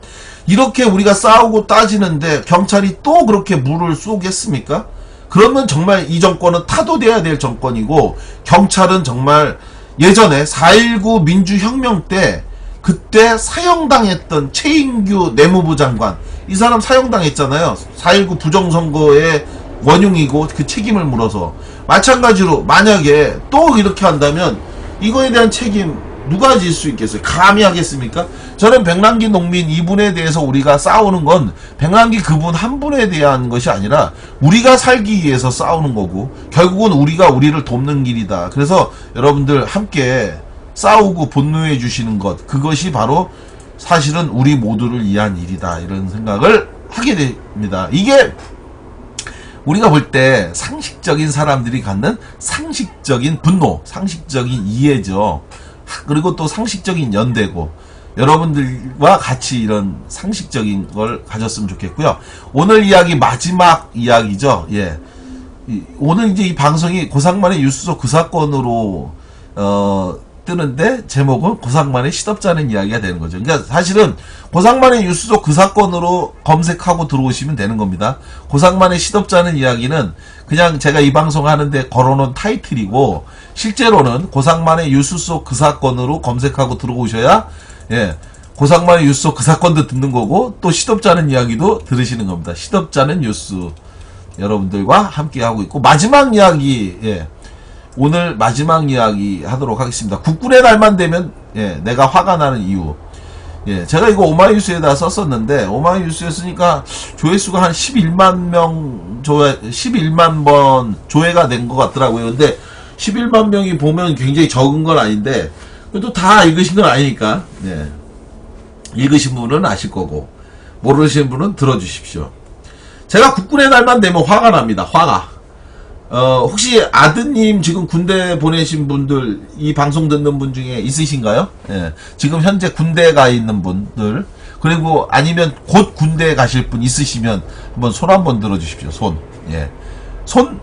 이렇게 우리가 싸우고 따지는데 경찰이 또 그렇게 물을 쏘겠습니까? 그러면 정말 이 정권은 타도돼야 될 정권이고, 경찰은 정말 예전에 4.19 민주혁명 때 그때 사형당했던 최인규 내무부 장관, 이 사람 사형당했잖아요. 4.19 부정선거의 원흉이고 그 책임을 물어서. 마찬가지로 만약에 또 이렇게 한다면 이거에 대한 책임 누가 질 수 있겠어요? 감히 하겠습니까? 저는 백남기 농민 이분에 대해서 우리가 싸우는 건 백남기 그분 한 분에 대한 것이 아니라 우리가 살기 위해서 싸우는 거고, 결국은 우리가 우리를 돕는 길이다. 그래서 여러분들 함께 싸우고 분노해 주시는 것, 그것이 바로 사실은 우리 모두를 위한 일이다, 이런 생각을 하게 됩니다. 이게 우리가 볼 때 상식적인 사람들이 갖는 상식적인 분노, 상식적인 이해죠. 그리고 또 상식적인 연대고, 여러분들과 같이 이런 상식적인 걸 가졌으면 좋겠고요. 오늘 이야기 마지막 이야기죠. 예. 오늘 이제 이 방송이 고상만의 유수소 그 사건으로 뜨는데 제목은 고상만의 시덥잖은 이야기가 되는 거죠. 그러니까 사실은 고상만의 유수소 그 사건으로 검색하고 들어오시면 되는 겁니다. 고상만의 시덥잖은 이야기는 그냥 제가 이 방송 하는데 걸어놓은 타이틀이고, 실제로는 고상만의 유수소 그 사건으로 검색하고 들어오셔야, 예, 고상만의 유수소 그 사건도 듣는 거고, 또 시덥잖은 이야기도 들으시는 겁니다. 시덥잖은 뉴스 여러분들과 함께 하고 있고, 마지막 이야기, 예, 오늘 마지막 이야기 하도록 하겠습니다. 국군의 날만 되면, 예, 내가 화가 나는 이유. 예, 제가 이거 오마이뉴스에다 썼었는데, 오마이뉴스에 쓰니까 조회수가 한 11만 명 11만 번 조회가 된 것 같더라고요. 근데 11만 명이 보면 굉장히 적은 건 아닌데, 그래도 다 읽으신 건 아니니까, 예, 읽으신 분은 아실 거고, 모르시는 분은 들어주십시오. 제가 국군의 날만 되면 화가 납니다. 화가. 혹시 아드님 지금 군대 보내신 분들, 이 방송 듣는 분 중에 있으신가요? 예. 지금 현재 군대에 가 있는 분들, 그리고 아니면 곧 군대에 가실 분 있으시면 한번 손 한번 들어주십시오. 손. 예. 손?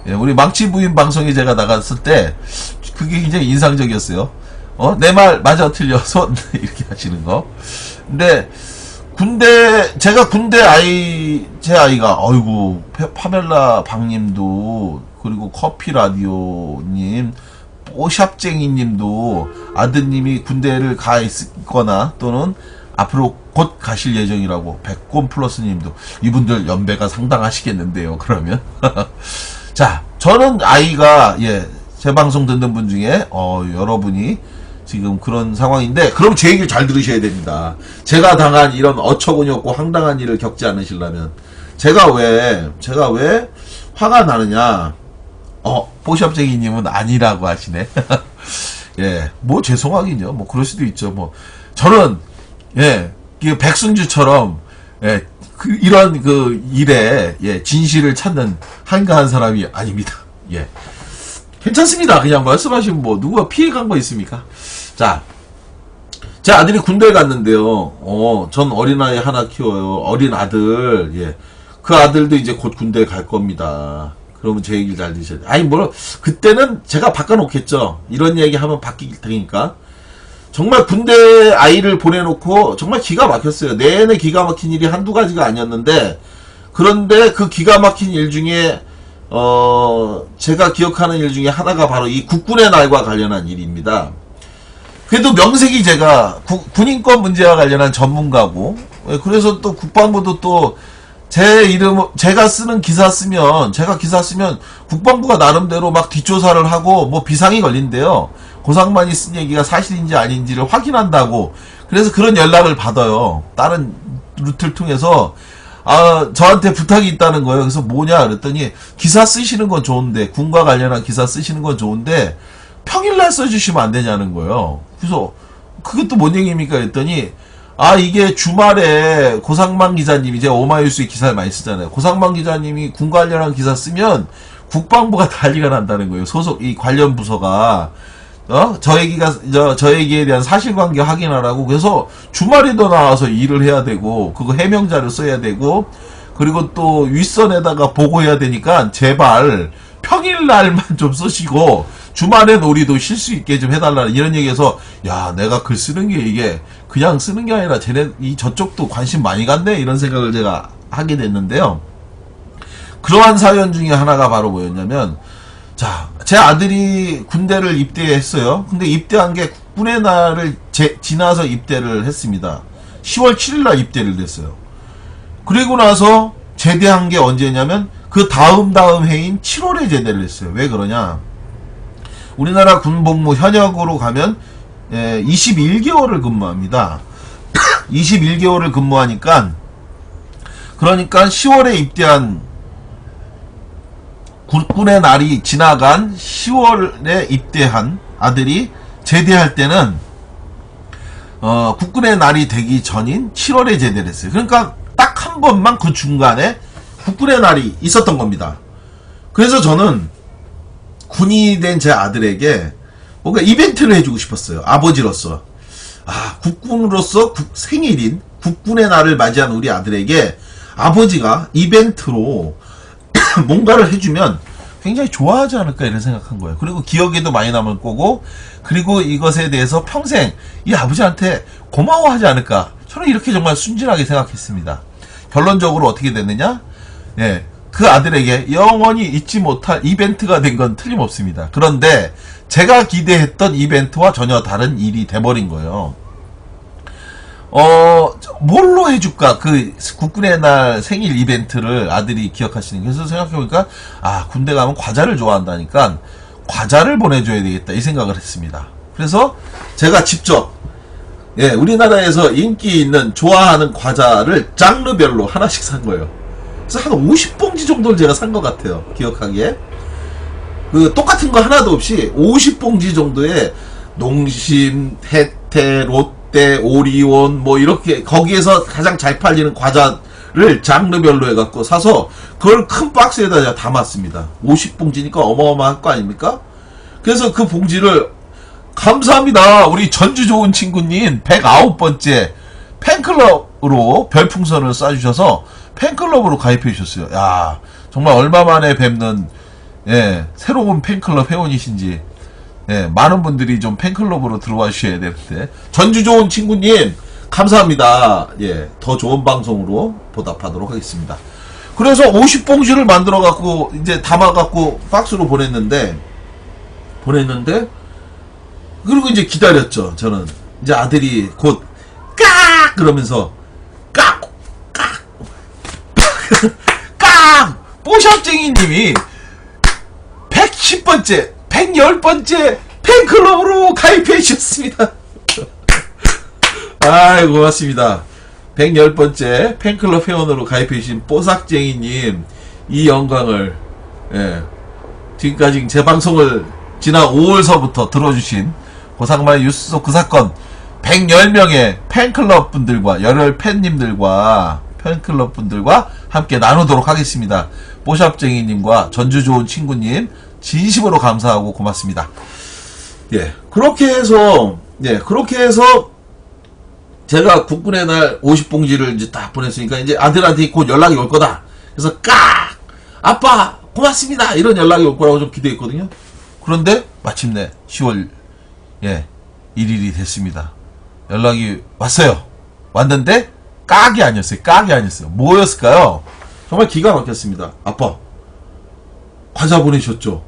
예, 우리 망치 부인 방송에 제가 나갔을 때 그게 굉장히 인상적이었어요. 내 말 맞아 틀려 손 이렇게 하시는 거. 근데 제가 군대 제 아이가, 어이구, 파멜라 방님도, 그리고 커피 라디오님, 뽀샵쟁이님도 아드님이 군대를 가 있거나 또는 앞으로 곧 가실 예정이라고, 백곰 플러스님도, 이분들 연배가 상당하시겠는데요. 그러면 자, 저는 아이가, 예, 제 방송 듣는 분 중에 여러분이 지금 그런 상황인데, 그럼 제 얘기를 잘 들으셔야 됩니다. 제가 당한 이런 어처구니 없고 황당한 일을 겪지 않으시려면, 제가 왜 화가 나느냐. 뽀샵쟁이님은 아니라고 하시네. 예, 뭐 죄송하긴요. 뭐 그럴 수도 있죠. 뭐 저는, 예, 백승주처럼, 예, 이런 그 일에, 예, 진실을 찾는 한가한 사람이 아닙니다. 예. 괜찮습니다. 그냥 말씀하시면 뭐 누가 피해간 거 있습니까? 자, 제 아들이 군대에 갔는데요. 전 어린아이 하나 키워요. 어린 아들. 예. 그 아들도 이제 곧 군대에 갈 겁니다. 그러면 제 얘기를 잘 들으셔야 돼요. 아니, 그때는 제가 바꿔놓겠죠. 이런 얘기 하면 바뀔 테니까. 정말 군대 아이를 보내놓고 정말 기가 막혔어요. 내내 기가 막힌 일이 한두 가지가 아니었는데, 그런데 그 기가 막힌 일 중에 제가 기억하는 일 중에 하나가 바로 이 국군의 날과 관련한 일입니다. 그래도 명색이 제가 군인권 문제와 관련한 전문가고, 그래서 또 국방부도 또 제가 쓰는 기사 쓰면, 국방부가 나름대로 막 뒷조사를 하고 뭐 비상이 걸린대요. 고상만이 쓴 얘기가 사실인지 아닌지를 확인한다고. 그래서 그런 연락을 받아요. 다른 루트를 통해서. 저한테 부탁이 있다는 거예요. 그래서 뭐냐 그랬더니, 기사 쓰시는 건 좋은데, 군과 관련한 기사 쓰시는 건 좋은데 평일날 써주시면 안 되냐는 거예요. 그래서 그것도 뭔 얘기입니까 그랬더니, 이게 주말에 고상만 기자님이, 제가 오마이뉴스에 기사를 많이 쓰잖아요. 고상만 기자님이 군 관련한 기사 쓰면 국방부가 난리가 난다는 거예요. 소속 이 관련 부서가 저 얘기에 대한 사실관계 확인하라고. 그래서 주말에도 나와서 일을 해야 되고, 그거 해명자를 써야 되고, 그리고 또 윗선에다가 보고해야 되니까 제발 평일날만 좀 쓰시고 주말엔 우리도 쉴 수 있게 좀 해달라는 이런 얘기해서, 야, 내가 글 쓰는 게 이게 그냥 쓰는 게 아니라 저쪽도 관심 많이 갔네 이런 생각을 제가 하게 됐는데요. 그러한 사연 중에 하나가 바로 뭐였냐면, 자, 제 아들이 군대를 입대했어요. 근데 입대한 게 국군의 날을 지나서 입대를 했습니다. 10월 7일 날 입대를 했어요. 그리고 나서 제대한 게 언제냐면 그 다음 해인 7월에 제대를 했어요. 왜 그러냐? 우리나라 군복무 현역으로 가면 21개월을 근무합니다. 21개월을 근무하니까, 그러니까 10월에 입대한 국군의 날이 지나간 10월에 입대한 아들이 제대할 때는 국군의 날이 되기 전인 7월에 제대를 했어요. 그러니까 딱 한 번만 그 중간에 국군의 날이 있었던 겁니다. 그래서 저는 군인이 된 제 아들에게 뭔가 이벤트를 해주고 싶었어요. 아버지로서. 국군으로서 생일인 국군의 날을 맞이한 우리 아들에게 아버지가 이벤트로 뭔가를 해주면 굉장히 좋아하지 않을까 이런 생각한 거예요. 그리고 기억에도 많이 남을 거고, 그리고 이것에 대해서 평생 이 아버지한테 고마워하지 않을까. 저는 이렇게 정말 순진하게 생각했습니다. 결론적으로 어떻게 됐느냐? 예, 그 아들에게 영원히 잊지 못할 이벤트가 된 건 틀림없습니다. 그런데 제가 기대했던 이벤트와 전혀 다른 일이 돼버린 거예요. 뭘로 해줄까? 그 국군의 날 생일 이벤트를 아들이 기억하시는 게. 그래서 생각해보니까, 군대 가면 과자를 좋아한다니까 과자를 보내줘야 되겠다 이 생각을 했습니다. 그래서 제가 직접, 우리나라에서 인기 있는 좋아하는 과자를 장르별로 하나씩 산 거예요. 그래서 한 50봉지 정도를 제가 산 것 같아요. 기억하기에. 똑같은 거 하나도 없이 50봉지 정도의 농심, 혜태, 롯데, 오리온, 이렇게, 거기에서 가장 잘 팔리는 과자를 장르별로 해갖고 사서, 그걸 큰 박스에다 제가 담았습니다. 50봉지니까 어마어마할 거 아닙니까? 그래서 그 봉지를, 감사합니다. 우리 전주 좋은 친구님 109번째 팬클럽으로 별풍선을 쏴주셔서 팬클럽으로 가입해 주셨어요. 야, 정말 얼마 만에 뵙는, 새로운 팬클럽 회원이신지, 많은 분들이 좀 팬클럽으로 들어와 주셔야 되는데, 전주 좋은 친구님, 감사합니다. 더 좋은 방송으로 보답하도록 하겠습니다. 그래서 50봉지를 만들어갖고, 이제 담아갖고, 박스로 보냈는데, 그리고 이제 기다렸죠, 저는. 이제 아들이 곧, 깍! 그러면서, 깍! 깍! 깍! 뽀샵쟁이님이 110번째, 110번째 팬클럽으로 가입해 주셨습니다. 아이고, 고맙습니다. 110번째 팬클럽 회원으로 가입해 주신 뽀삭쟁이님, 이 영광을, 지금까지 제 방송을 지난 5월서부터 들어주신 고상만의 뉴스 속 그 사건 110명의 팬클럽 분들과 열혈 팬님들과 팬클럽 분들과 함께 나누도록 하겠습니다. 뽀샵쟁이님과 전주 좋은 친구님 진심으로 감사하고 고맙습니다. 그렇게 해서 제가 국군의 날 50봉지를 이제 딱 보냈으니까 이제 아들한테 곧 연락이 올 거다. 그래서 아빠 고맙습니다 이런 연락이 올 거라고 좀 기대했거든요. 그런데 마침내 10월 1일이 됐습니다. 연락이 왔어요. 왔는데 깍이 아니었어요. 뭐였을까요? 정말 기가 막혔습니다. 아빠 과자 보내셨죠?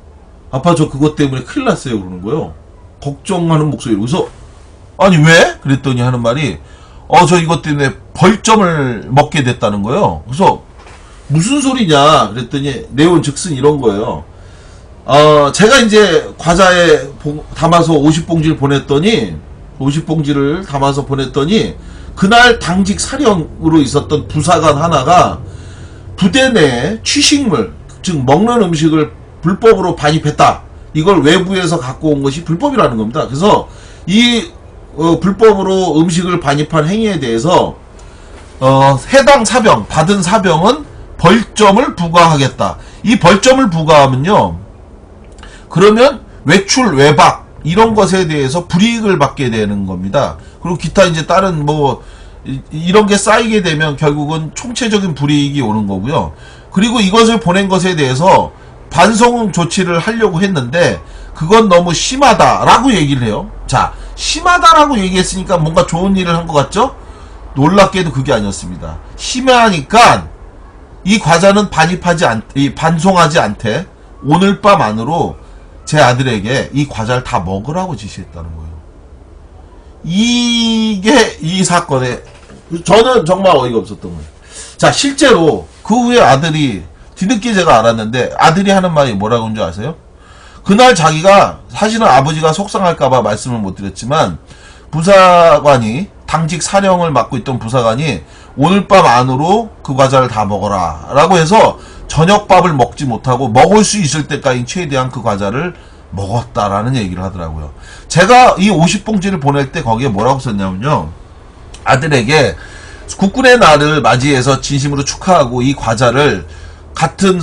아빠 저 그것 때문에 큰일 났어요 그러는 거예요. 걱정하는 목소리로. 그래서 아니 왜? 그랬더니 하는 말이 저 이것 때문에 벌점을 먹게 됐다는 거예요. 그래서 무슨 소리냐 그랬더니 내용 즉슨 이런 거예요. 제가 이제 과자에 담아서 50봉지를 담아서 보냈더니 그날 당직 사령으로 있었던 부사관 하나가 부대 내 취식물, 즉 먹는 음식을 불법으로 반입했다. 이걸 외부에서 갖고 온 것이 불법이라는 겁니다. 그래서 이 불법으로 음식을 반입한 행위에 대해서 해당 사병, 받은 사병은 벌점을 부과하겠다. 이 벌점을 부과하면요, 그러면 외출, 외박 이런 것에 대해서 불이익을 받게 되는 겁니다. 그리고 기타 이제 다른 이런 게 쌓이게 되면 결국은 총체적인 불이익이 오는 거고요. 그리고 이것을 보낸 것에 대해서 반송 조치를 하려고 했는데 그건 너무 심하다라고 얘기를 해요. 자, 심하다라고 얘기했으니까 뭔가 좋은 일을 한 것 같죠? 놀랍게도 그게 아니었습니다. 심하니까 이 과자는 반송하지 않되 오늘 밤 안으로 제 아들에게 이 과자를 다 먹으라고 지시했다는 거예요. 이게 이 사건에 저는 정말 어이가 없었던 거예요. 자, 실제로 그 후에 아들이 뒤늦게 제가 알았는데 아들이 하는 말이 뭐라고 하는 줄 아세요? 그날 자기가 사실은 아버지가 속상할까봐 말씀을 못 드렸지만 부사관이 당직 사령을 맡고 있던 부사관이 오늘 밤 안으로 그 과자를 다 먹어라 라고 해서 저녁밥을 먹지 못하고 먹을 수 있을 때까지 최대한 그 과자를 먹었다라는 얘기를 하더라고요. 제가 이 50봉지를 보낼 때 거기에 뭐라고 썼냐면요, 아들에게 국군의 날을 맞이해서 진심으로 축하하고 이 과자를 같은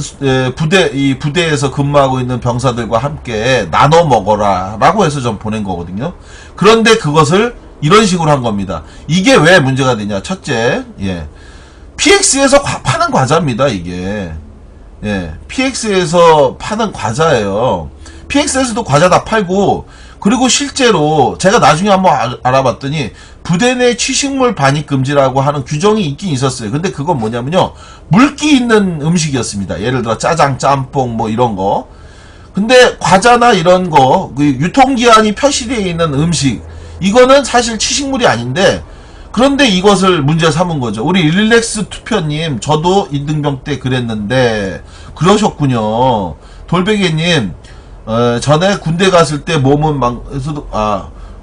이 부대에서 근무하고 있는 병사들과 함께 나눠 먹어라 라고 해서 좀 보낸 거거든요. 그런데 그것을 이런 식으로 한 겁니다. 이게 왜 문제가 되냐? 첫째, PX에서 파는 과자입니다, 이게. PX에서 파는 과자예요. PX에서도 과자 다 팔고, 그리고 실제로 제가 나중에 한번 알아봤더니 부대 내 취식물 반입 금지라고 하는 규정이 있긴 있었어요. 근데 그건 뭐냐면요, 물기 있는 음식이었습니다. 예를 들어 짜장, 짬뽕 뭐 이런 거. 근데 과자나 이런 거, 유통기한이 표시되어 있는 음식, 이거는 사실 취식물이 아닌데, 그런데 이것을 문제 삼은 거죠. 우리 릴렉스 투표님, 저도 인등병 때 그랬는데 그러셨군요. 돌베개님, 전에 군대 갔을 때 몸은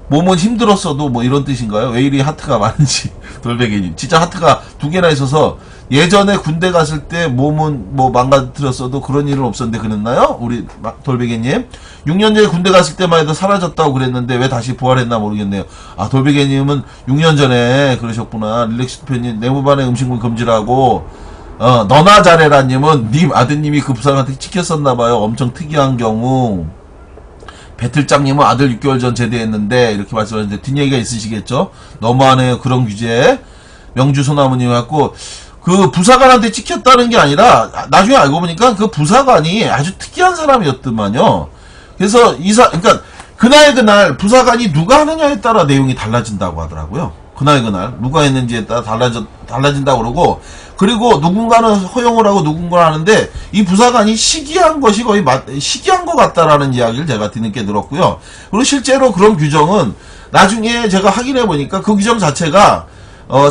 몸은 힘들었어도 뭐 이런 뜻인가요? 왜 이리 하트가 많은지. 돌베개님, 진짜 하트가 2개나 있어서 예전에 군대 갔을 때 몸은 뭐 망가뜨렸어도 그런 일은 없었는데 그랬나요? 우리 돌베개님, 6년 전에 군대 갔을 때만 해도 사라졌다고 그랬는데 왜 다시 부활했나 모르겠네요. 아, 돌베개님은 6년 전에 그러셨구나. 릴렉스 투표님, 내무반의 음식물 금지라고. 너나 잘해라님은 님 아드님이 그 부상한테 찍혔었나봐요. 엄청 특이한 경우. 배틀장님은 아들 6개월 전 제대했는데 이렇게 말씀하셨는데 뒷얘기가 있으시겠죠? 너무하네요, 그런 규제. 명주소나무님 갖고 그 부사관한테 찍혔다는 게 아니라 나중에 알고 보니까 그 부사관이 아주 특이한 사람이었더만요. 그래서 그러니까 그날 부사관이 누가 하느냐에 따라 내용이 달라진다고 하더라고요. 그날 누가 했는지에 따라 달라진다고 그러고, 그리고 누군가는 허용을 하고 누군가는 하는데 이 부사관이 시기한 것이 거의 시기한 것 같다라는 이야기를 제가 뒤늦게 들었고요. 그리고 실제로 그런 규정은 나중에 제가 확인해 보니까 그 규정 자체가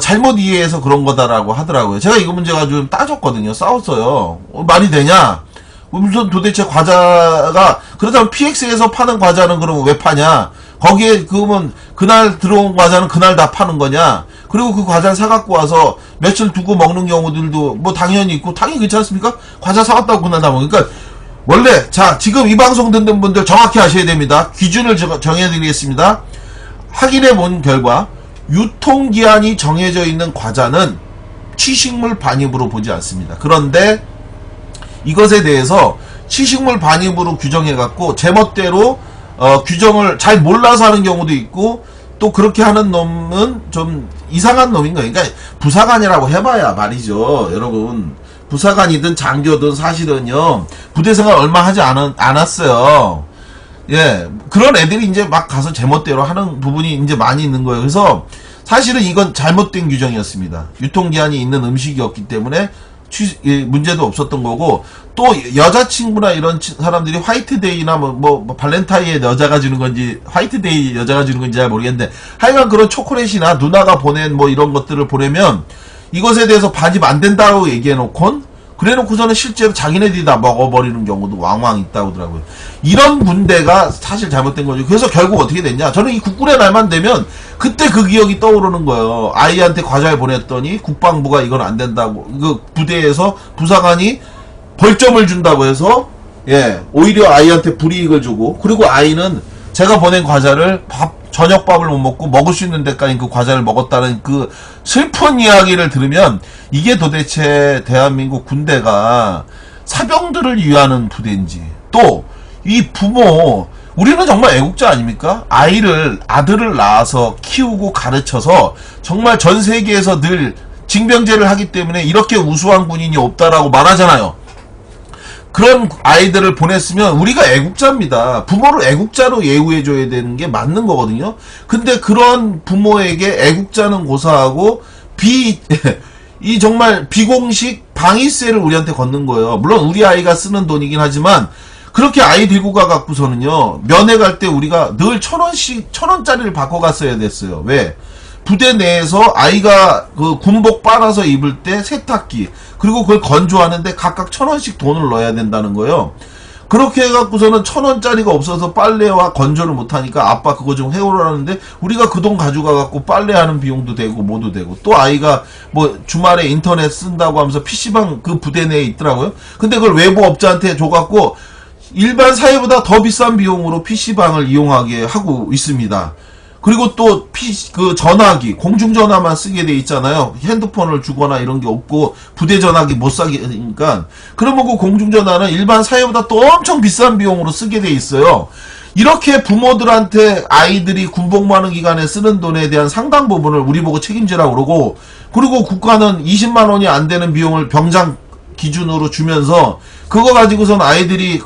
잘못 이해해서 그런 거다라고 하더라고요. 제가 이거 문제 가지고 좀 따졌거든요. 싸웠어요. 말이 되냐? 무슨 도대체 과자가, 그렇다면 PX에서 파는 과자는 그러면 왜 파냐? 거기에 그러면 그날 들어온 과자는 그날 다 파는 거냐? 그리고 그 과자를 사갖고 와서 며칠 두고 먹는 경우들도 뭐 당연히 있고, 당연히 그렇지 않습니까? 과자 사왔다고 그날 다 먹으니까. 그러니까 원래, 자, 지금 이 방송 듣는 분들 정확히 아셔야 됩니다. 기준을 정해드리겠습니다. 확인해 본 결과 유통기한이 정해져 있는 과자는 취식물 반입으로 보지 않습니다. 그런데 이것에 대해서 취식물 반입으로 규정해갖고 제멋대로 규정을 잘 몰라서 하는 경우도 있고, 또 그렇게 하는 놈은 좀 이상한 놈인 거예요. 그러니까 부사관이라고 해봐야 말이죠, 여러분. 부사관이든 장교든 사실은요, 부대생활 얼마 하지 않았어요. 그런 애들이 이제 막 가서 제멋대로 하는 부분이 이제 많이 있는 거예요. 그래서 사실은 이건 잘못된 규정이었습니다. 유통기한이 있는 음식이었기 때문에 문제도 없었던 거고, 또 여자친구나 이런 사람들이 화이트데이나 뭐 발렌타인에 여자가 주는 건지 화이트데이 여자가 주는 건지 잘 모르겠는데, 하여간 그런 초콜릿이나 누나가 보낸 뭐 이런 것들을 보내면 이것에 대해서 반입 안 된다고 얘기해놓곤, 그래놓고서는 실제로 자기네들이 다 먹어버리는 경우도 왕왕 있다고 하더라고요. 이런 군대가 사실 잘못된 거죠. 그래서 결국 어떻게 됐냐, 저는 이 국군의 날만 되면 그때 그 기억이 떠오르는 거예요. 아이한테 과자를 보냈더니 국방부가 이건 안 된다고, 그 부대에서 부사관이 벌점을 준다고 해서 오히려 아이한테 불이익을 주고, 그리고 아이는 제가 보낸 과자를 저녁밥을 못 먹고 먹을 수 있는 데까지 그 과자를 먹었다는 그 슬픈 이야기를 들으면, 이게 도대체 대한민국 군대가 사병들을 위하는 부대인지, 또 이 부모, 우리는 정말 애국자 아닙니까? 아들을 낳아서 키우고 가르쳐서 정말 전 세계에서 늘 징병제를 하기 때문에 이렇게 우수한 군인이 없다라고 말하잖아요. 그런 아이들을 보냈으면 우리가 애국자입니다. 부모를 애국자로 예우해줘야 되는 게 맞는 거거든요. 근데 그런 부모에게 애국자는 고사하고 이 정말 비공식 방위세를 우리한테 걷는 거예요. 물론 우리 아이가 쓰는 돈이긴 하지만 그렇게 아이 들고 가갖고서는요, 면회 갈 때 우리가 늘 1,000원짜리를 바꿔갔어야 됐어요. 왜? 부대 내에서 아이가 그 군복 빨아서 입을 때 세탁기, 그리고 그걸 건조하는데 각각 1,000원씩 돈을 넣어야 된다는 거예요. 그렇게 해갖고서는 1,000원짜리가 없어서 빨래와 건조를 못하니까 아빠 그거 좀 해오라는데 우리가 그 돈 가져가갖고 빨래하는 비용도 되고 뭐도 되고, 또 아이가 뭐 주말에 인터넷 쓴다고 하면서 PC방 그 부대 내에 있더라고요. 근데 그걸 외부 업자한테 줘갖고 일반 사회보다 더 비싼 비용으로 PC방을 이용하게 하고 있습니다. 그리고 또 그 전화기, 공중전화만 쓰게 돼 있잖아요. 핸드폰을 주거나 이런 게 없고 부대 전화기 못 사니까. 그러면 그 공중전화는 일반 사회보다 또 엄청 비싼 비용으로 쓰게 돼 있어요. 이렇게 부모들한테 아이들이 군복 많은 기간에 쓰는 돈에 대한 상당 부분을 우리 보고 책임지라고 그러고, 그리고 국가는 20만 원이 안 되는 비용을 병장 기준으로 주면서 그거 가지고선 아이들이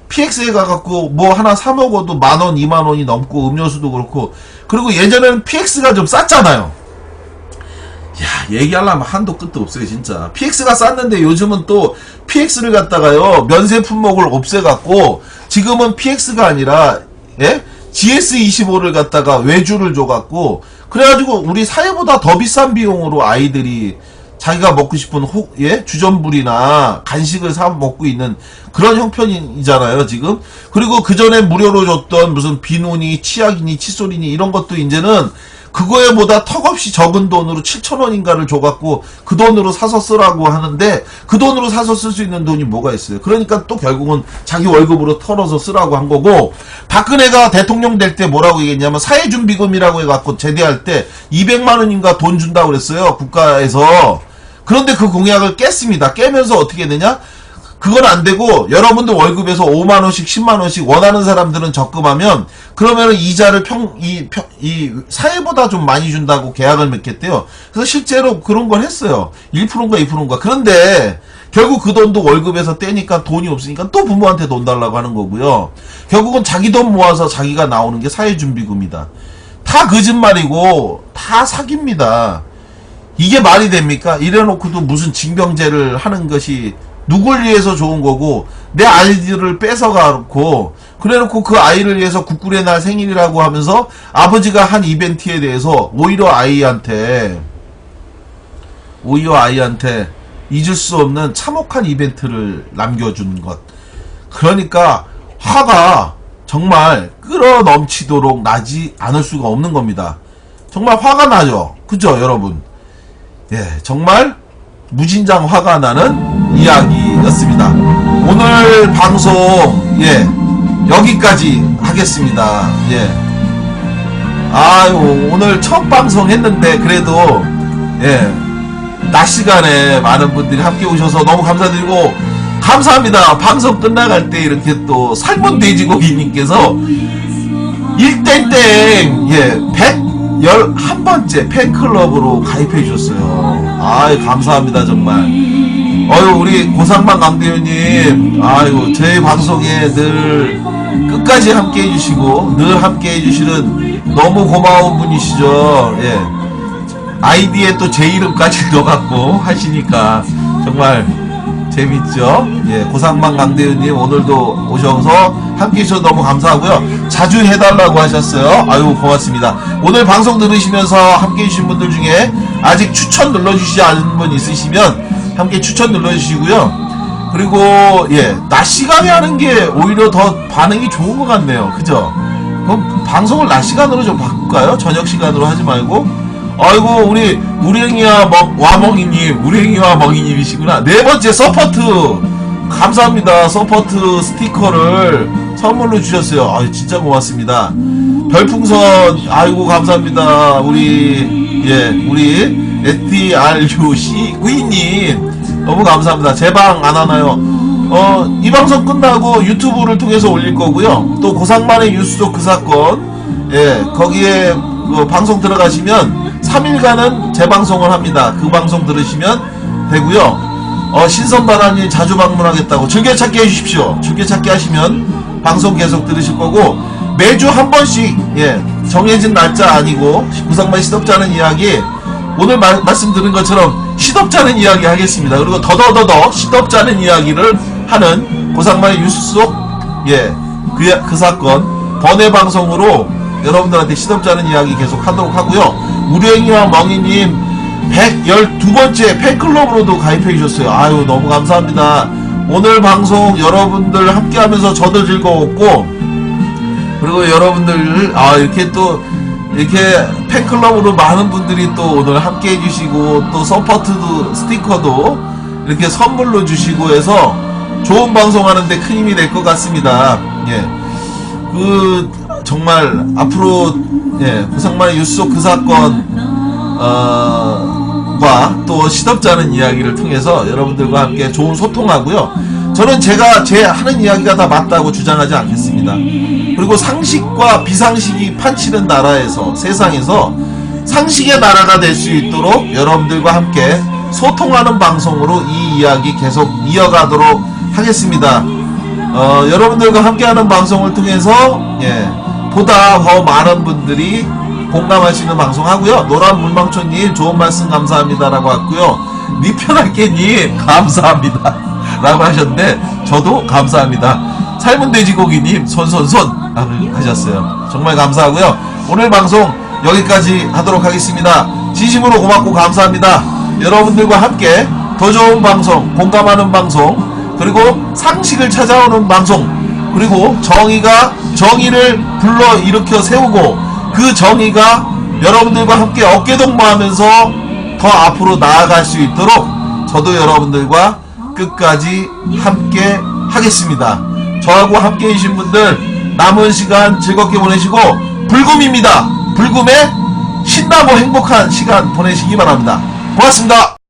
PX에 가갖고 뭐 하나 사 먹어도 10,000원, 20,000원이 넘고, 음료수도 그렇고. 그리고 예전에는 PX가 좀 쌌잖아요. 야, 얘기하려면 한도 끝도 없어요, 진짜. PX가 쌌는데 요즘은 또 PX를 갖다가요, 면세 품목을 없애갖고, 지금은 PX가 아니라, GS25를 갖다가 외주를 줘갖고, 그래가지고 우리 사회보다 더 비싼 비용으로 아이들이 자기가 먹고 싶은 주전부리나 간식을 사 먹고 있는 그런 형편이잖아요, 지금. 그리고 그 전에 무료로 줬던 무슨 비누니, 치약이니, 칫솔이니 이런 것도 이제는 그거에 보다 턱없이 적은 돈으로 7,000원인가를 줘갖고 그 돈으로 사서 쓰라고 하는데, 그 돈으로 사서 쓸 수 있는 돈이 뭐가 있어요. 그러니까 또 결국은 자기 월급으로 털어서 쓰라고 한 거고, 박근혜가 대통령 될 때 뭐라고 얘기했냐면 사회준비금이라고 해갖고 제대할 때 200만 원인가 돈 준다고 그랬어요, 국가에서. 그런데 그 공약을 깼습니다. 깨면서 어떻게 되냐? 그건 안 되고 여러분들 월급에서 5만 원씩 10만 원씩 원하는 사람들은 적금하면 그러면은 이자를 이 사회보다 좀 많이 준다고 계약을 맺겠대요. 그래서 실제로 그런 걸 했어요. 1%인가 2%인가. 그런데 결국 그 돈도 월급에서 떼니까 돈이 없으니까 또 부모한테 돈 달라고 하는 거고요. 결국은 자기 돈 모아서 자기가 나오는 게 사회준비금이다. 다 거짓말이고 다 사기입니다. 이게 말이 됩니까? 이래놓고도 무슨 징병제를 하는 것이 누굴 위해서 좋은 거고, 내 아이들을 뺏어가고, 그래놓고 그 아이를 위해서 국군의 날 생일이라고 하면서 아버지가 한 이벤트에 대해서 오히려 아이한테 잊을 수 없는 참혹한 이벤트를 남겨준 것. 그러니까 화가 정말 끌어넘치도록 나지 않을 수가 없는 겁니다. 정말 화가 나죠? 그죠, 여러분? 예, 정말 무진장 화가 나는 이야기였습니다. 오늘 방송 여기까지 하겠습니다. 아유, 오늘 첫 방송 했는데 그래도 낮 시간에 많은 분들이 함께 오셔서 너무 감사드리고, 감사합니다. 방송 끝나갈 때 이렇게 또 삶은 돼지고기님께서 1땡땡 111번째 팬클럽으로 가입해 주셨어요. 아유, 감사합니다, 정말. 우리 고상만 강대우님, 아유, 제 방송에 늘 끝까지 함께 해주시고 늘 함께 해주시는 너무 고마운 분이시죠. 아이디에 또 제 이름까지 넣어갖고 하시니까 정말 재밌죠. 고상만 강대우님 오늘도 오셔서 함께 해주셔서 너무 감사하고요. 자주 해달라고 하셨어요. 아유, 고맙습니다. 오늘 방송 들으시면서 함께 해주신 분들 중에 아직 추천 눌러주시지 않은 분 있으시면 함께 추천 눌러주시고요. 그리고 낮 시간에 하는 게 오히려 더 반응이 좋은 것 같네요. 그죠? 그럼 방송을 낮 시간으로 좀 바꿀까요? 저녁 시간으로 하지 말고. 아이고, 우리 우랭이와 와멍이님, 우랭이와 멍이님이시구나. 네 번째 서포트 감사합니다. 서포트 스티커를 선물로 주셨어요. 아유, 진짜 고맙습니다. 별풍선, 아이고, 감사합니다. 우리 STRUC 구이님 너무 감사합니다. 제 방 안 하나요? 이 방송 끝나고 유튜브를 통해서 올릴 거고요. 또 고상만의 뉴스도 그 사건, 거기에 방송 들어가시면 3일간은 재방송을 합니다. 그 방송 들으시면 되고요. 신선바다님 자주 방문하겠다고 즐겨찾기 해주십시오. 즐겨찾기 하시면 방송 계속 들으실 거고, 매주 한 번씩, 예, 정해진 날짜 아니고, 구상만 시덥지 않은 이야기, 오늘 말씀 드린 것처럼 시덥지 않은 이야기 하겠습니다. 그리고 더더더더 시덥지 않은 이야기를 하는 고상만의 뉴스 속, 예, 그 사건, 번외 방송으로 여러분들한테 시덥지 않은 이야기 계속 하도록 하고요. 무령이와 멍이님 112번째 팬클럽으로도 가입해 주셨어요. 아유, 너무 감사합니다. 오늘 방송 여러분들 함께 하면서 저도 즐거웠고, 그리고 여러분들, 이렇게 팬클럽으로 많은 분들이 또 오늘 함께 해주시고, 또 서포트도, 스티커도 이렇게 선물로 주시고 해서 좋은 방송하는데 큰 힘이 될 것 같습니다. 예. 정말 앞으로, 예, 구상만의 뉴스 속 그 사건, 또 시덥지 않은 이야기를 통해서 여러분들과 함께 좋은 소통하고요. 저는 제가 제 하는 이야기가 다 맞다고 주장하지 않겠습니다. 그리고 상식과 비상식이 판치는 나라에서, 세상에서 상식의 나라가 될 수 있도록 여러분들과 함께 소통하는 방송으로 이 이야기 계속 이어가도록 하겠습니다. 여러분들과 함께하는 방송을 통해서, 예, 보다 더 많은 분들이 공감하시는 방송 하고요. 노란 물망초님 좋은 말씀 감사합니다라고 왔고요. 니편할게님 감사합니다 라고 하셨는데, 저도 감사합니다. 삶은 돼지고기님 손손손 하셨어요. 정말 감사하고요. 오늘 방송 여기까지 하도록 하겠습니다. 진심으로 고맙고 감사합니다. 여러분들과 함께 더 좋은 방송, 공감하는 방송, 그리고 상식을 찾아오는 방송, 그리고 정의를 불러일으켜 세우고, 그 정의가 여러분들과 함께 어깨동무하면서 더 앞으로 나아갈 수 있도록 저도 여러분들과 끝까지 함께 하겠습니다. 저하고 함께 해주신 분들 남은 시간 즐겁게 보내시고, 불금입니다. 불금에 신나고 행복한 시간 보내시기 바랍니다. 고맙습니다.